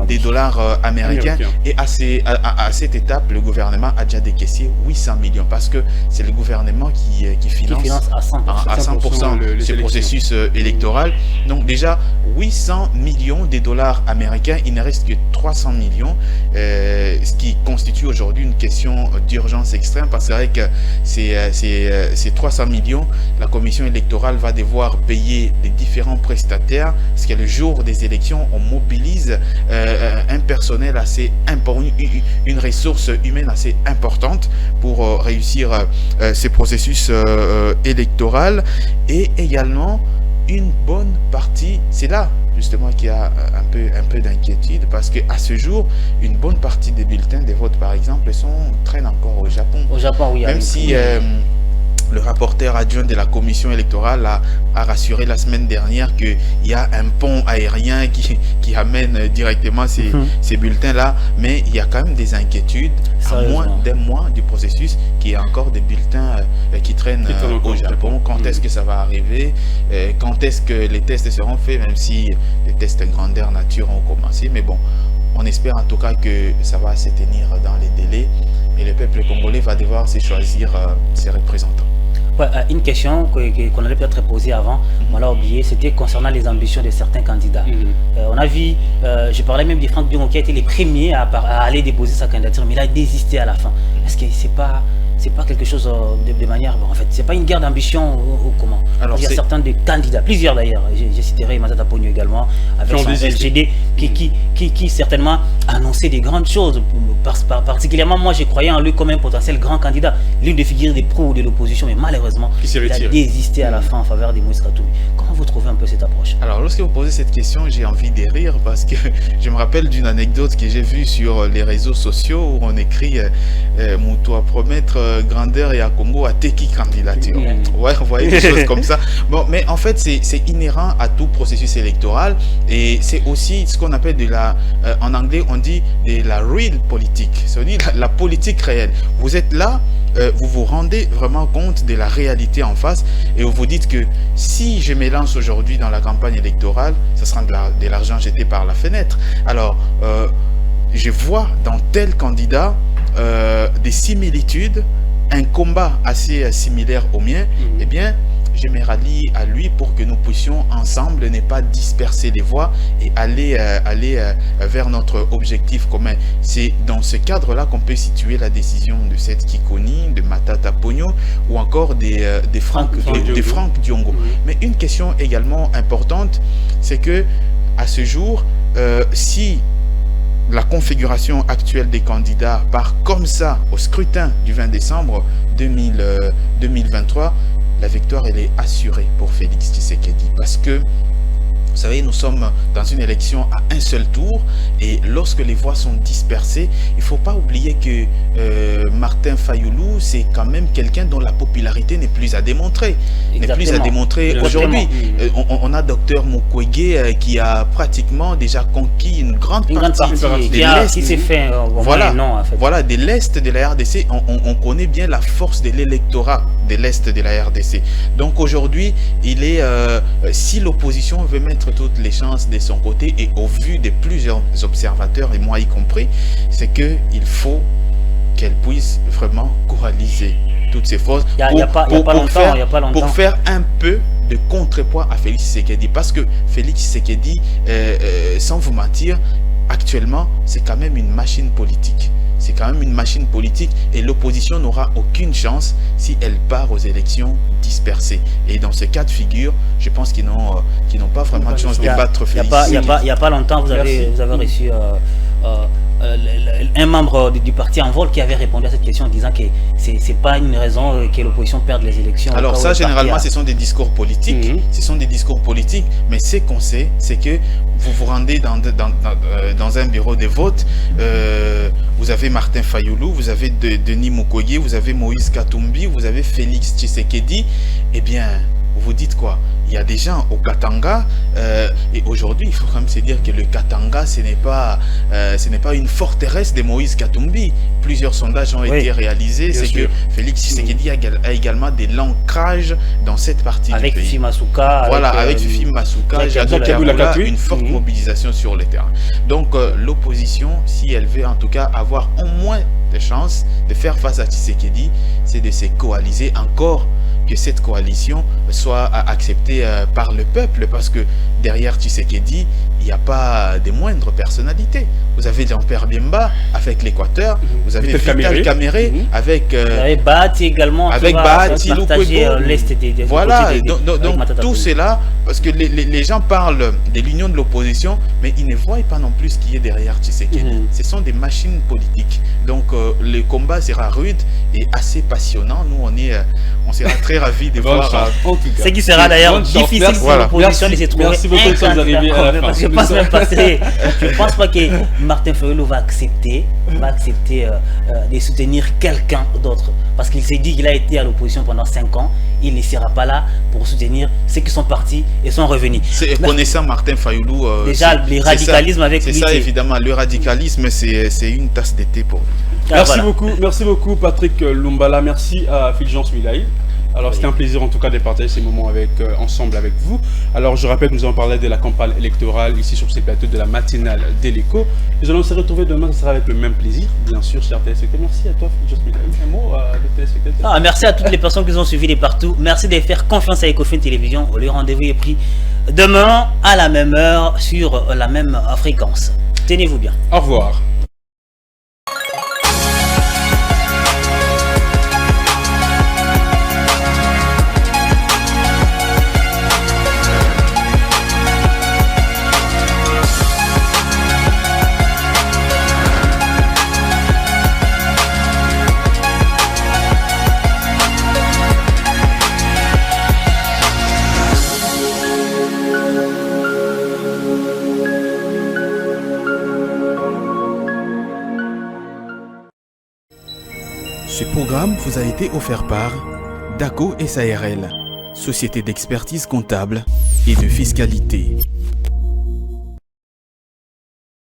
des dollars américains. Et à cette étape, le gouvernement a déjà décaissé 800 millions parce que c'est le gouvernement qui finance à 100% ce processus électoral. Donc déjà, 800 millions de dollars américains, il ne reste que 300 millions, ce qui constitue aujourd'hui une question d'urgence extrême parce que avec ces 300 millions, la commission électorale va devoir payer les différents prestataires parce que le jour des élections, on mobilise un personnel assez important, une ressource humaine assez importante pour réussir ces processus électoraux et également une bonne partie, c'est là justement qu'il y a un peu d'inquiétude parce qu'à ce jour, une bonne partie des bulletins de vote par exemple traînent encore au Japon. Au Japon, oui. Même si le rapporteur adjoint de la commission électorale a rassuré la semaine dernière qu'il y a un pont aérien qui amène directement ces bulletins-là, mais il y a quand même des inquiétudes à moins d'un mois du processus qu'il y a encore des bulletins qui traînent au Japon. Quand est-ce que ça va arriver? Quand est-ce que les tests seront faits? Même si les tests grandeur nature ont commencé, mais bon, on espère en tout cas que ça va se tenir dans les délais et le peuple congolais va devoir se choisir ses représentants. Ouais, une question qu'on avait peut-être posée avant, on l'a oublié, c'était concernant les ambitions de certains candidats. On a vu, je parlais même de Franck Biongo qui a été les premiers à aller déposer sa candidature, mais il a désisté à la fin. Est-ce que c'est pas c'est pas quelque chose de manière... En fait, c'est pas une guerre d'ambition ou comment. Alors, il y a certains des candidats, plusieurs d'ailleurs, j'ai cité Matata Ponyo également, avec son LGD, qui certainement annonçait des grandes choses. Particulièrement, moi, je croyais en lui comme un potentiel grand candidat, l'une des figures des pros de l'opposition, mais malheureusement, il a désisté à la fin en faveur de Moïse Katumbi. Comment vous trouvez un peu cette approche? Alors, lorsque vous posez cette question, j'ai envie de rire parce que je me rappelle d'une anecdote que j'ai vue sur les réseaux sociaux où on écrit Moutou à promettre grandeur et à Congo à Teki candidature. Ouais, vous voyez des choses comme ça. Bon, mais en fait, c'est inhérent à tout processus électoral et c'est aussi ce qu'on appelle de la, en anglais, on dit de la real politique, c'est-à-dire la politique réelle. Vous êtes là, vous vous rendez vraiment compte de la réalité en face et vous vous dites que si je me lance aujourd'hui dans la campagne électorale, ce sera de l'argent jeté par la fenêtre. Alors, je vois dans tel candidat des similitudes, un combat assez similaire au mien, eh bien, je me rallie à lui pour que nous puissions ensemble ne pas disperser les voix et aller vers notre objectif commun. C'est dans ce cadre-là qu'on peut situer la décision de cette Kikoni, de Matata Ponyo ou encore des Franck Diongo. Mais une question également importante, c'est que à ce jour, si la configuration actuelle des candidats part comme ça au scrutin du 20 décembre 2023, la victoire, elle est assurée pour Félix Tshisekedi. Parce que, vous savez, nous sommes dans une élection à un seul tour et lorsque les voix sont dispersées, il ne faut pas oublier que Martin Fayoulou, c'est quand même quelqu'un dont la popularité n'est plus à démontrer. N'est plus à démontrer aujourd'hui. On a Dr Mukwege qui a pratiquement déjà conquis une grande partie de l'Est. Qui s'est fait voilà, de l'Est de la RDC. On connaît bien la force de l'électorat de l'Est de la RDC. Donc aujourd'hui, il est, si l'opposition veut mettre toutes les chances de son côté et au vu de plusieurs observateurs et moi y compris, c'est qu'il faut qu'elle puisse vraiment coaliser toutes ces forces pour faire un peu de contrepoids à Félix Tshisekedi, parce que Félix Tshisekedi, sans vous mentir, actuellement c'est quand même une machine politique. C'est quand même une machine politique et l'opposition n'aura aucune chance si elle part aux élections dispersées. Et dans ce cas de figure, je pense qu'ils n'ont pas vraiment de chance de battre Félix. Il n'y a pas longtemps, vous avez reçu un membre du parti En Vol qui avait répondu à cette question en disant que c'est pas une raison que l'opposition perde les élections. Alors ça, généralement, ce sont des discours politiques. Ce sont des discours politiques, mais ce qu'on sait, c'est que vous vous rendez dans un bureau de vote, vous avez Martin Fayoulou, vous avez Denis Mukwege, vous avez Moïse Katumbi, vous avez Félix Tshisekedi. Eh bien, vous vous dites quoi? Il y a des gens au Katanga et aujourd'hui il faut quand même se dire que le Katanga ce n'est pas une forteresse de Moïse Katumbi. Plusieurs sondages ont été réalisés, c'est que Félix Tshisekedi a également de l'ancrage dans cette partie du pays. Avec Fifi Masuka. Voilà, avec Fifi Masuka, une forte mobilisation sur le terrain. Donc l'opposition, si elle veut en tout cas avoir au moins des chances de faire face à Tshisekedi, c'est de se coaliser encore, que cette coalition soit acceptée par le peuple, parce que derrière Tshisekedi, il n'y a pas de moindres personnalités. Vous avez Jean-Pierre Bemba avec l'Équateur, vous avez Vital Kamere avec Bahati également, avec Bahati l'Est des voilà, donc tout cela, parce que les gens parlent de l'union de l'opposition, mais ils ne voient pas non plus ce qui est derrière Tshisekedi. Ce sont des machines politiques. Donc le combat sera rude et assez passionnant. Nous, on sera très ravis de voir. Ce qui sera d'ailleurs difficile pour l'opposition de se trouver. Merci beaucoup de nous arriver à la fin. Je pense pas que Martin Fayoulou va accepter de soutenir quelqu'un d'autre. Parce qu'il s'est dit qu'il a été à l'opposition pendant 5 ans. Il ne sera pas là pour soutenir ceux qui sont partis et sont revenus. Connaissant Martin Fayoulou, déjà le radicalisme avec lui. C'est ça évidemment, le radicalisme c'est une tasse d'été pour lui. Merci beaucoup Patrick Lumbala, merci à Fulgence Milaï. Alors c'était un plaisir en tout cas de partager ces moments ensemble avec vous. Alors je rappelle que nous allons parler de la campagne électorale ici sur ces plateaux de la matinale de l'Écho. Nous allons se retrouver demain, ce sera avec le même plaisir, bien sûr, chers téléspectateurs. Merci à toi, Fulgence Milaï. Un mot de téléspectateurs. Merci à toutes les personnes qui nous ont suivis de partout. Merci de faire confiance à Ecofin Télévision. Le rendez-vous est pris demain à la même heure sur la même fréquence. Tenez-vous bien. Au revoir. programme vous a été offert par DACO SARL, société d'expertise comptable et de fiscalité.